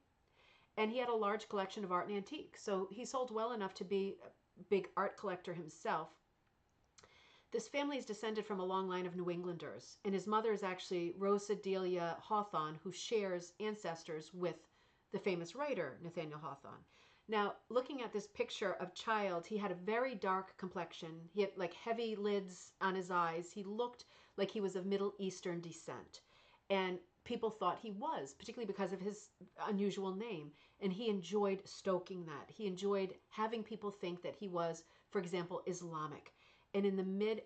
and he had a large collection of art and antiques. So he sold well enough to be a big art collector himself. This family is descended from a long line of New Englanders, and his mother is actually Rosa Delia Hawthorne, who shares ancestors with the famous writer Nathaniel Hawthorne. Now, looking at this picture of Childe, he had a very dark complexion. He had like heavy lids on his eyes. He looked like he was of Middle Eastern descent. And people thought he was, particularly because of his unusual name. And he enjoyed stoking that. He enjoyed having people think that he was, for example, Islamic. And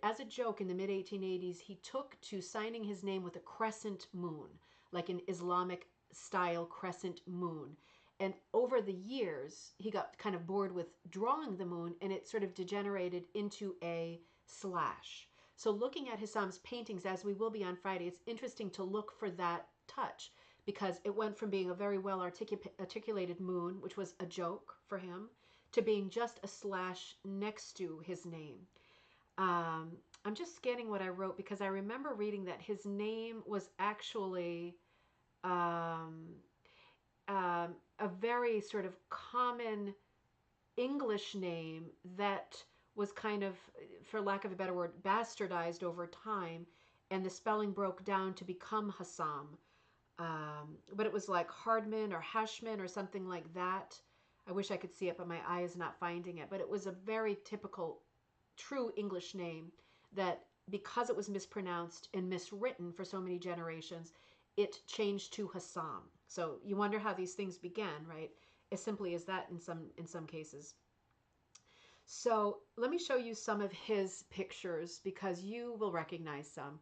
as a joke, in the mid 1880s, he took to signing his name with a crescent moon, like an Islamic style crescent moon. And over the years, he got kind of bored with drawing the moon, and it sort of degenerated into a slash. So looking at Hassam's paintings, as we will be on Friday, it's interesting to look for that touch, because it went from being a very well articulated moon, which was a joke for him, to being just a slash next to his name. I'm just scanning what I wrote because I remember reading that his name was actually a very sort of common English name that was kind of, for lack of a better word, bastardized over time, and the spelling broke down to become Hassam. But it was like Hardman or Hashman or something like that. I wish I could see it, but my eye is not finding it. But it was a very typical, true English name that, because it was mispronounced and miswritten for so many generations, it changed to Hassam. So you wonder how these things began, right? As simply as that in some cases. So let me show you some of his pictures because you will recognize some.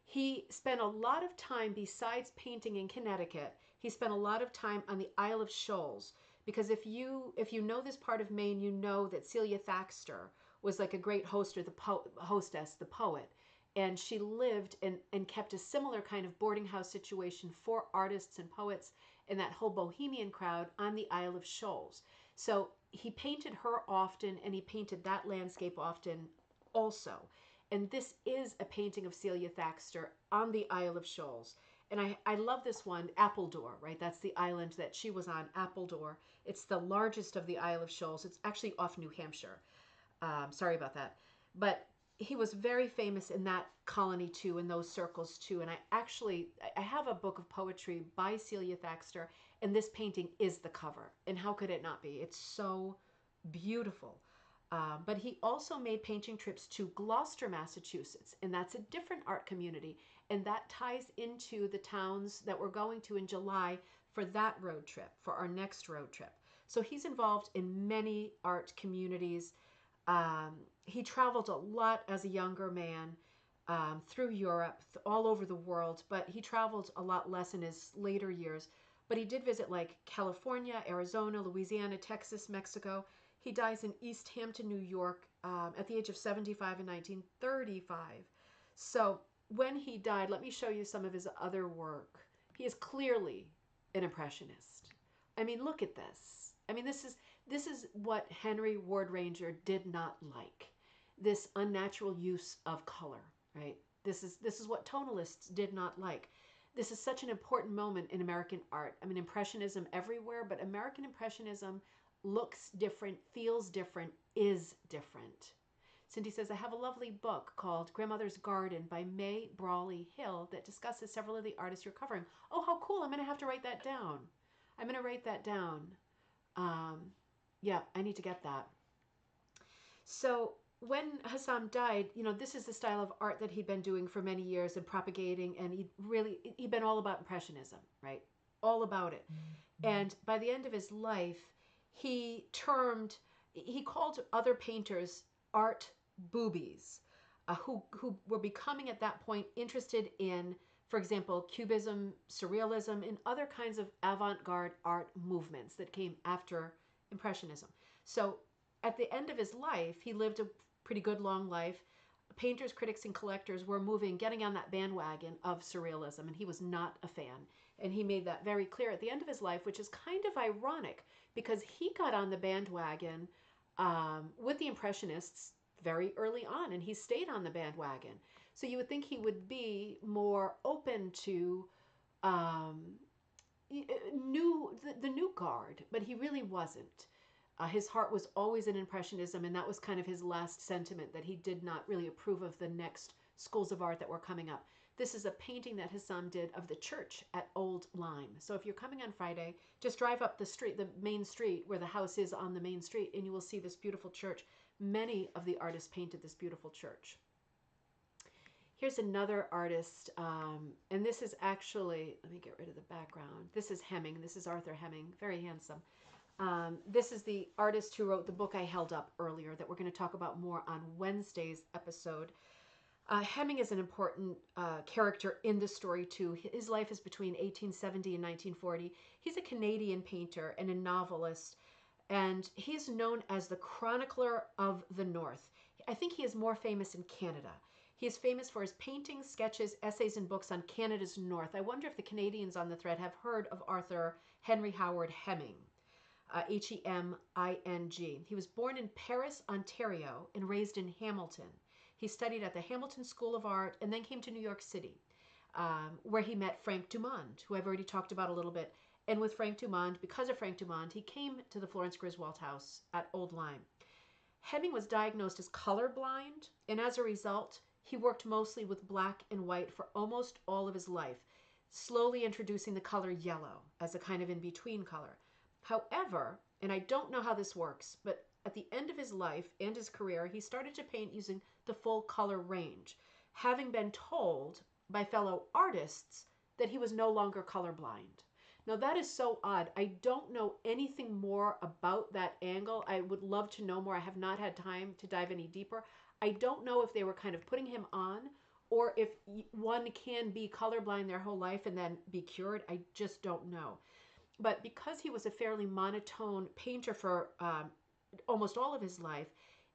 He spent a lot of time, besides painting in Connecticut, he spent a lot of time on the Isle of Shoals, because if you know this part of Maine, you know that Celia Thaxter was like a great hostess, the poet. And she lived and kept a similar kind of boarding house situation for artists and poets and that whole bohemian crowd on the Isle of Shoals. So he painted her often, and he painted that landscape often also. And this is a painting of Celia Thaxter on the Isle of Shoals. And I love this one, Appledore, right? That's the island that she was on, Appledore. It's the largest of the Isle of Shoals. It's actually off New Hampshire. Sorry about that. But he was very famous in that colony too, in those circles too. And I have a book of poetry by Celia Thaxter, and this painting is the cover. And how could it not be? It's so beautiful. But he also made painting trips to Gloucester, Massachusetts, and that's a different art community. And that ties into the towns that we're going to in July for that road trip, for our next road trip. So he's involved in many art communities. He traveled a lot as a younger man through Europe, all over the world, but he traveled a lot less in his later years. But he did visit like California, Arizona, Louisiana, Texas, Mexico. He dies in East Hampton, New York, at the age of 75 in 1935. So when he died, let me show you some of his other work. He is clearly an impressionist. I mean, look at this. I mean, this is what Henry Ward Ranger did not like. This unnatural use of color, right? This is what tonalists did not like. This is such an important moment in American art. I mean, Impressionism everywhere, but American Impressionism looks different, feels different, is different. Cindy says, I have a lovely book called Grandmother's Garden by May Brawley Hill that discusses several of the artists you're covering. Oh, how cool. I'm going to have to write that down. I'm going to write that down. Yeah, I need to get that. So when Hassam died, this is the style of art that he'd been doing for many years and propagating, and he'd been all about Impressionism, right? All about it. And by the end of his life, he called other painters art boobies, who were becoming at that point interested in, for example, Cubism, Surrealism, and other kinds of avant-garde art movements that came after Impressionism. So at the end of his life, he lived a pretty good long life. Painters, critics, and collectors were getting on that bandwagon of Surrealism, and he was not a fan. And he made that very clear at the end of his life, which is kind of ironic because he got on the bandwagon with the Impressionists very early on, and he stayed on the bandwagon. So you would think he would be more open to the new guard, but he really wasn't. His heart was always in Impressionism, and that was kind of his last sentiment, that he did not really approve of the next schools of art that were coming up. This is a painting that Hassam did of the church at Old Lyme. So if you're coming on Friday, just drive up the street, the main street where the house is on the main street, and you will see this beautiful church. Many of the artists painted this beautiful church. Here's another artist, and this is actually, let me get rid of the background. This is Hemming. This is Arthur Hemming, very handsome. This is the artist who wrote the book I held up earlier that we're going to talk about more on Wednesday's episode. Hemming is an important character in the story, too. His life is between 1870 and 1940. He's a Canadian painter and a novelist, and he's known as the chronicler of the North. I think he is more famous in Canada. He is famous for his paintings, sketches, essays, and books on Canada's North. I wonder if the Canadians on the thread have heard of Arthur Henry Howard Hemming. Heming. He was born in Paris, Ontario, and raised in Hamilton. He studied at the Hamilton School of Art and then came to New York City, where he met Frank DuMond, who I've already talked about a little bit. And with Frank DuMond, because of Frank DuMond, he came to the Florence Griswold house at Old Lyme. Hemming was diagnosed as colorblind, and as a result, he worked mostly with black and white for almost all of his life, slowly introducing the color yellow as a kind of in-between color. However, and I don't know how this works, but at the end of his life and his career, he started to paint using the full color range, having been told by fellow artists that he was no longer colorblind. Now that is so odd. I don't know anything more about that angle. I would love to know more. I have not had time to dive any deeper. I don't know if they were kind of putting him on or if one can be colorblind their whole life and then be cured. I just don't know. But because he was a fairly monotone painter for almost all of his life,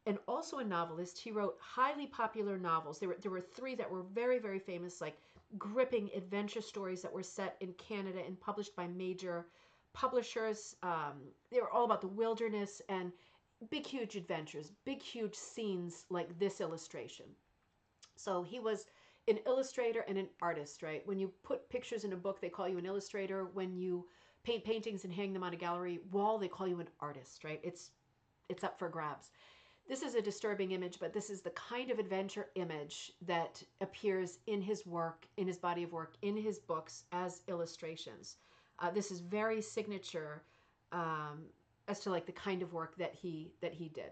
and also a novelist, he wrote highly popular novels. There were three that were very, very famous, like gripping adventure stories that were set in Canada and published by major publishers. They were all about the wilderness and big, huge adventures, big, huge scenes like this illustration. So he was an illustrator and an artist, right? When you put pictures in a book, they call you an illustrator. When you paint paintings and hang them on a gallery wall, they call you an artist, right? It's up for grabs. This is a disturbing image, but this is the kind of adventure image that appears in his work, in his body of work, in his books as illustrations. This is very signature as to like the kind of work that he did.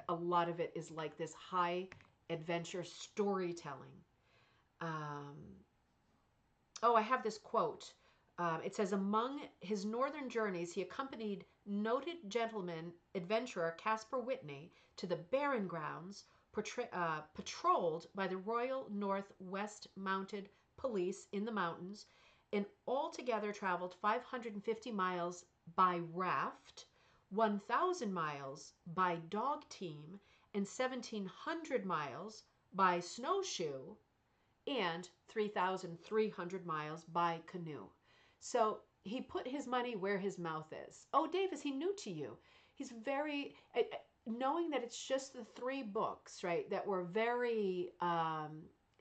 a lot of it is like this high adventure storytelling. Um, oh, I have this quote. It says, among his northern journeys, he accompanied noted gentleman adventurer Caspar Whitney to the Barren Grounds, patrolled by the Royal Northwest Mounted Police in the mountains, and altogether traveled 550 miles by raft, 1,000 miles by dog team, and 1,700 miles by snowshoe, and 3,300 miles by canoe. So he put his money where his mouth is. Oh, Dave, is he new to you? He's very, knowing that it's just the three books, right, that were very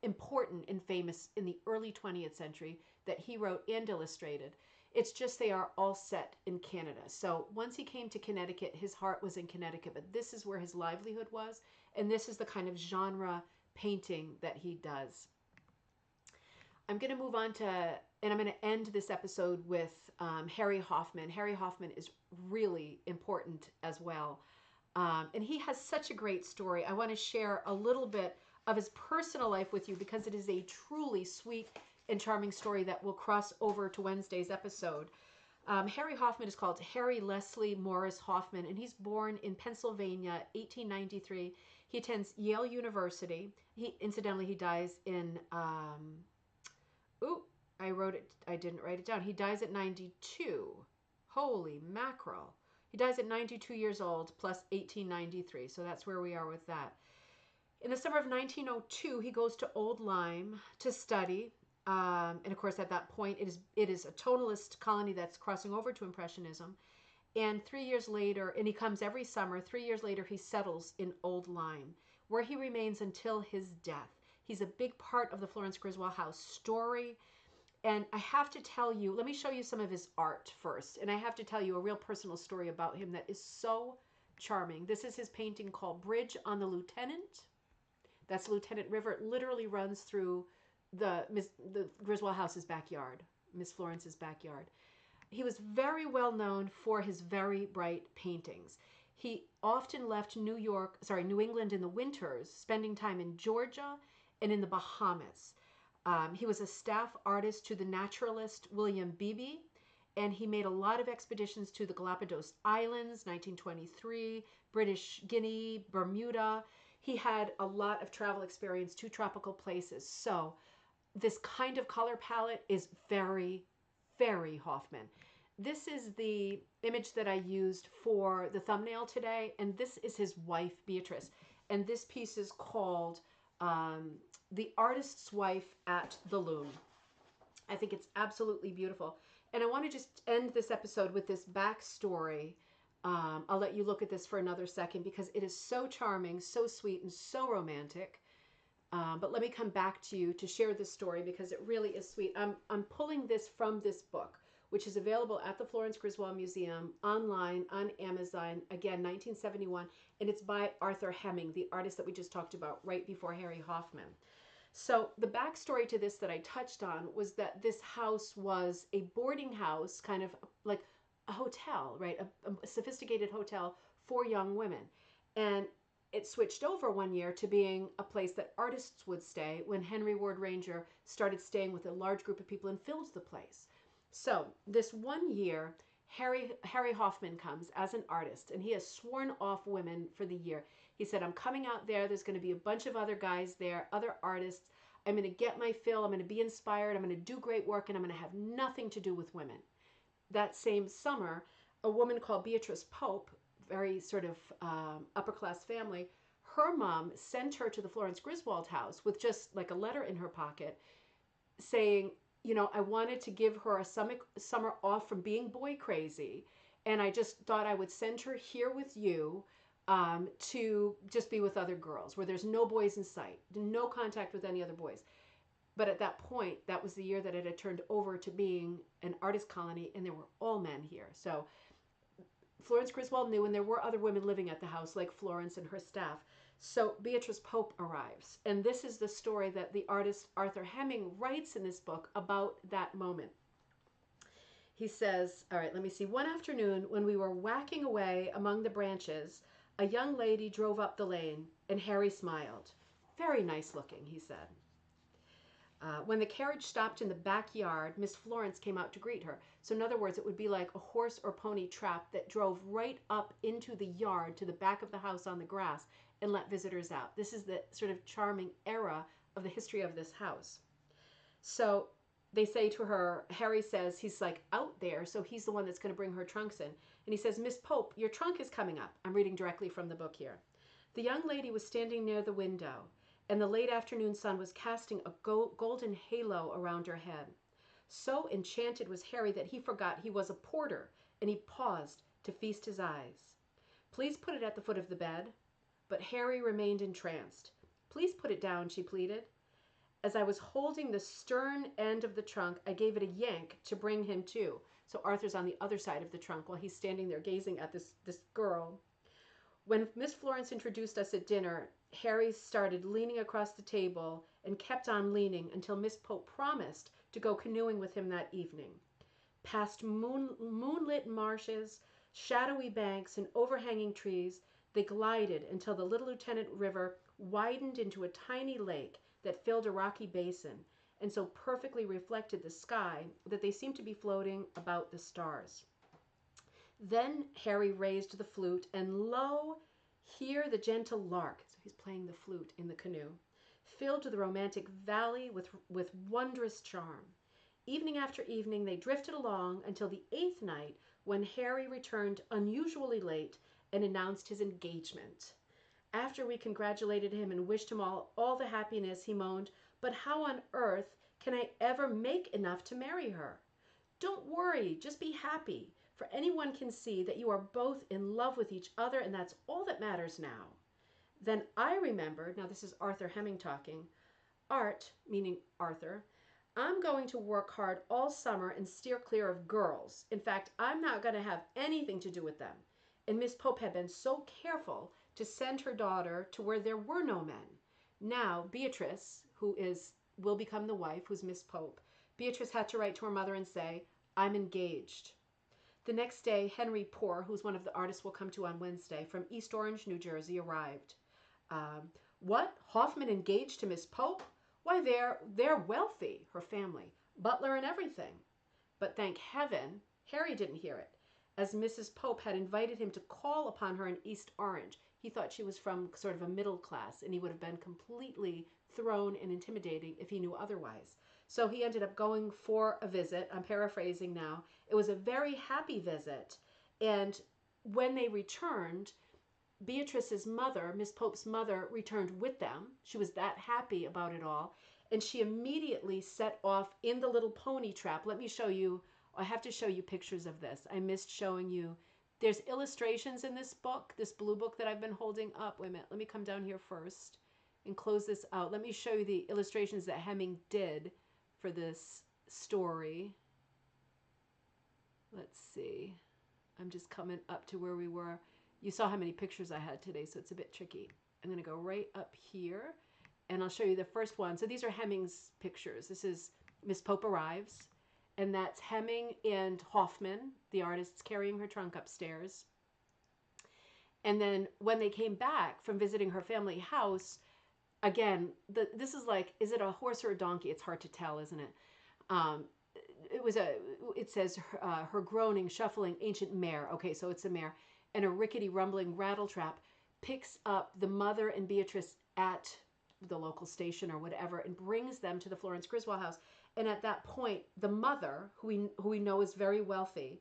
important and famous in the early 20th century that he wrote and illustrated. It's just they are all set in Canada. So once he came to Connecticut, his heart was in Connecticut, but this is where his livelihood was, and this is the kind of genre painting that he does. I'm going to move on to, and I'm going to end this episode with Harry Hoffman. Harry Hoffman is really important as well. And he has such a great story. I want to share a little bit of his personal life with you because it is a truly sweet and charming story that will cross over to Wednesday's episode. Harry Hoffman is called Harry Leslie Morris Hoffman, and he's born in Pennsylvania, 1893. He attends Yale University. Incidentally, he dies in... I wrote it. I didn't write it down. He dies at 92. Holy mackerel. He dies at 92 years old plus 1893. So that's where we are with that. In the summer of 1902, he goes to Old Lyme to study. And of course, at that point, it is a tonalist colony that's crossing over to Impressionism. And 3 years later, and he comes every summer, 3 years later, he settles in Old Lyme, where he remains until his death. He's a big part of the Florence Griswold house story. And I have to tell you, let me show you some of his art first. And I have to tell you a real personal story about him that is so charming. This is his painting called Bridge on the Lieutenant. That's Lieutenant River. It literally runs through the Griswold house's backyard, Miss Florence's backyard. He was very well known for his very bright paintings. He often left New England in the winters, spending time in Georgia and in the Bahamas. He was a staff artist to the naturalist William Beebe, and he made a lot of expeditions to the Galapagos Islands, 1923, British Guinea, Bermuda. He had a lot of travel experience to tropical places. So this kind of color palette is very, very Hoffman. This is the image that I used for the thumbnail today, and this is his wife, Beatrice. And this piece is called The Artist's Wife at the Loom. I think it's absolutely beautiful. And I want to just end this episode with this backstory. I'll let you look at this for another second because it is so charming, so sweet, and so romantic. But let me come back to you to share this story because it really is sweet. I'm pulling this from this book, which is available at the Florence Griswold Museum, online, on Amazon, again, 1971, and it's by Arthur Hemming, the artist that we just talked about right before Harry Hoffman. So the backstory to this that I touched on was that this house was a boarding house, kind of like a hotel, right? A sophisticated hotel for young women. And it switched over one year to being a place that artists would stay when Henry Ward Ranger started staying with a large group of people and filled the place. So this one year, Harry Hoffman comes as an artist, and he has sworn off women for the year. He said, I'm coming out there. There's going to be a bunch of other guys there, other artists. I'm going to get my fill. I'm going to be inspired. I'm going to do great work, and I'm going to have nothing to do with women. That same summer, a woman called Beatrice Pope, very sort of upper-class family, her mom sent her to the Florence Griswold house with just like a letter in her pocket saying, you know, I wanted to give her a summer off from being boy crazy, and I just thought I would send her here with you to just be with other girls where there's no boys in sight, no contact with any other boys. But at that point, that was the year that it had turned over to being an artist colony, and there were all men here. So Florence Griswold knew, and there were other women living at the house, like Florence and her staff. So Beatrice Pope arrives, and this is the story that the artist Arthur Hemming writes in this book about that moment. He says, all right, let me see. One afternoon, when we were whacking away among the branches A young lady drove up the lane, and Harry smiled. Very nice looking, he said. When the carriage stopped in the backyard, Miss Florence came out to greet her. So in other words, it would be like a horse or pony trap that drove right up into the yard to the back of the house on the grass and let visitors out. This is the sort of charming era of the history of this house. So they say to her, Harry says he's like out there, so he's the one that's going to bring her trunks in. And he says, Miss Pope, your trunk is coming up. I'm reading directly from the book here. The young lady was standing near the window, and the late afternoon sun was casting a golden halo around her head. So enchanted was Harry that he forgot he was a porter, and he paused to feast his eyes. Please put it at the foot of the bed. But Harry remained entranced. Please put it down, she pleaded. As I was holding the stern end of the trunk, I gave it a yank to bring him to. So Arthur's on the other side of the trunk while he's standing there gazing at this girl. When Miss Florence introduced us at dinner, Harry started leaning across the table and kept on leaning until Miss Pope promised to go canoeing with him that evening. Past moonlit marshes, shadowy banks, and overhanging trees, they glided until the Little Lieutenant River widened into a tiny lake that filled a rocky basin and so perfectly reflected the sky that they seemed to be floating about the stars. Then Harry raised the flute, and lo, here the gentle lark, so he's playing the flute in the canoe, filled the romantic valley with wondrous charm. Evening after evening they drifted along until the 8th night, when Harry returned unusually late and announced his engagement. After we congratulated him and wished him all the happiness, he moaned, But how on earth can I ever make enough to marry her? Don't worry, just be happy, for anyone can see that you are both in love with each other, and that's all that matters now. Then I remembered, now this is Arthur Hemming talking, Art, meaning Arthur, I'm going to work hard all summer and steer clear of girls. In fact, I'm not going to have anything to do with them. And Miss Pope had been so careful to send her daughter to where there were no men. Now, Beatrice, will become the wife, who's Miss Pope, Beatrice had to write to her mother and say, I'm engaged. The next day, Henry Poor, who's one of the artists we'll come to on Wednesday, from East Orange, New Jersey, arrived. What? Hoffman engaged to Miss Pope? Why, they're wealthy, her family, butler and everything. But thank heaven, Harry didn't hear it, as Mrs. Pope had invited him to call upon her in East Orange. He thought she was from sort of a middle class, and he would have been completely thrown and intimidating if he knew otherwise. So he ended up going for a visit. I'm paraphrasing now. It was a very happy visit. And when they returned, Beatrice's mother, Miss Pope's mother, returned with them. She was that happy about it all. And she immediately set off in the little pony trap. Let me show you. I have to show you pictures of this. I missed showing you. There's illustrations in this book, this blue book that I've been holding up. Wait a minute. Let me come down here first and close this out. Let me show you the illustrations that Hemming did for this story. Let's see. I'm just coming up to where we were. You saw how many pictures I had today, so it's a bit tricky. I'm going to go right up here, and I'll show you the first one. So these are Hemming's pictures. This is Miss Pope arrives, and that's Hemming and Hoffman, the artists, carrying her trunk upstairs. And then when they came back from visiting her family house, again, this is like, is it a horse or a donkey? It's hard to tell, isn't it? It says her groaning, shuffling ancient mare. Okay, so it's a mare. And a rickety, rumbling rattletrap picks up the mother and Beatrice at the local station or whatever and brings them to the Florence Griswold house. And at that point, the mother, who we know is very wealthy,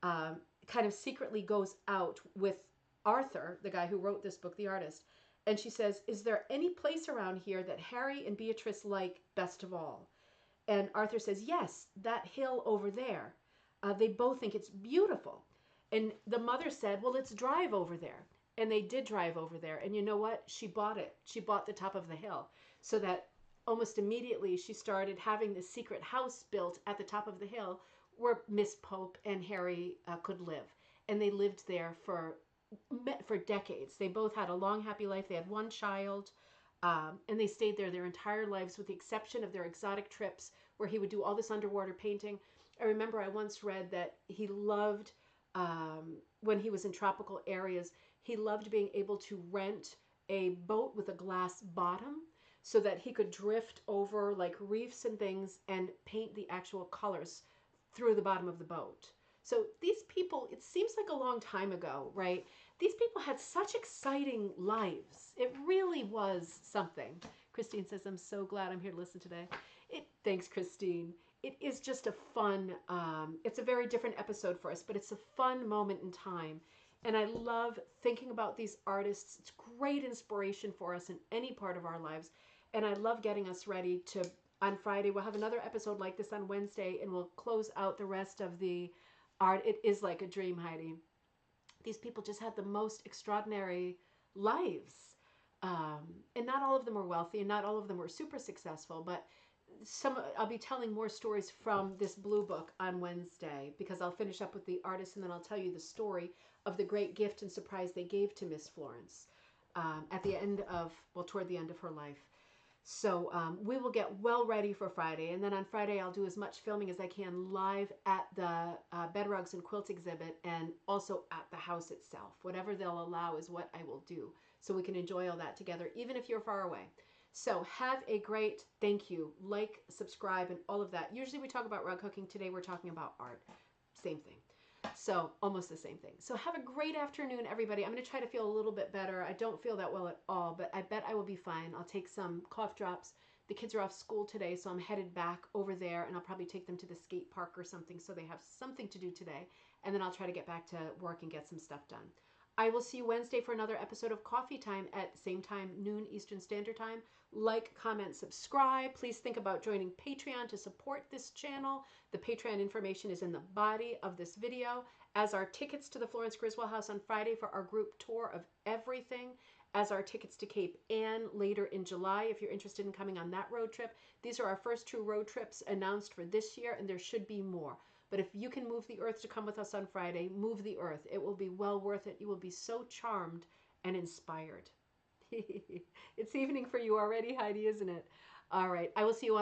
kind of secretly goes out with Arthur, the guy who wrote this book, the artist. And she says, is there any place around here that Harry and Beatrice like best of all? And Arthur says, yes, that hill over there. They both think it's beautiful. And the mother said, well, let's drive over there. And they did drive over there. And you know what? She bought it. She bought the top of the hill. So that almost immediately she started having this secret house built at the top of the hill where Miss Pope and Harry could live. And they lived there for decades. They both had a long, happy life. They had one child. And they stayed there their entire lives with the exception of their exotic trips where he would do all this underwater painting. I remember I once read that he loved when he was in tropical areas, he loved being able to rent a boat with a glass bottom so that he could drift over like reefs and things and paint the actual colors through the bottom of the boat. So these people, it seems like a long time ago, right? These people had such exciting lives. It really was something. Christine says, I'm so glad I'm here to listen today. Thanks, Christine. It is just a fun, it's a very different episode for us, but it's a fun moment in time. And I love thinking about these artists. It's great inspiration for us in any part of our lives. And I love getting us ready to, on Friday, we'll have another episode like this on Wednesday, and we'll close out the rest of the art. It is like a dream, Heidi. These people just had the most extraordinary lives. And not all of them were wealthy, and not all of them were super successful, but I'll be telling more stories from this blue book on Wednesday, because I'll finish up with the artist, and then I'll tell you the story of the great gift and surprise they gave to Miss Florence at the end of, well, toward the end of her life. So we will get well ready for Friday. And then on Friday, I'll do as much filming as I can live at the Bed Rugs and Quilts exhibit, and also at the house itself. Whatever they'll allow is what I will do, so we can enjoy all that together, even if you're far away. So have a great, thank you, like, subscribe, and all of that. Usually we talk about rug hooking. Today we're talking about art. Same thing. So almost the same thing. So have a great afternoon, everybody. I'm going to try to feel a little bit better. I don't feel that well at all, but I bet I will be fine. I'll take some cough drops. The kids are off school today, so I'm headed back over there, and I'll probably take them to the skate park or something so they have something to do today. And then I'll try to get back to work and get some stuff done. I will see you Wednesday for another episode of Coffee Time at same time, noon Eastern Standard Time. Like, comment, subscribe. Please think about joining Patreon to support this channel. The Patreon information is in the body of this video, as are tickets to the Florence Griswold House on Friday for our group tour of everything, as are tickets to Cape Ann later in July if you're interested in coming on that road trip. These are our first 2 road trips announced for this year, and there should be more. But if you can move the earth to come with us on Friday, move the earth. It will be well worth it. You will be so charmed and inspired. It's evening for you already, Heidi, isn't it? All right. I will see you on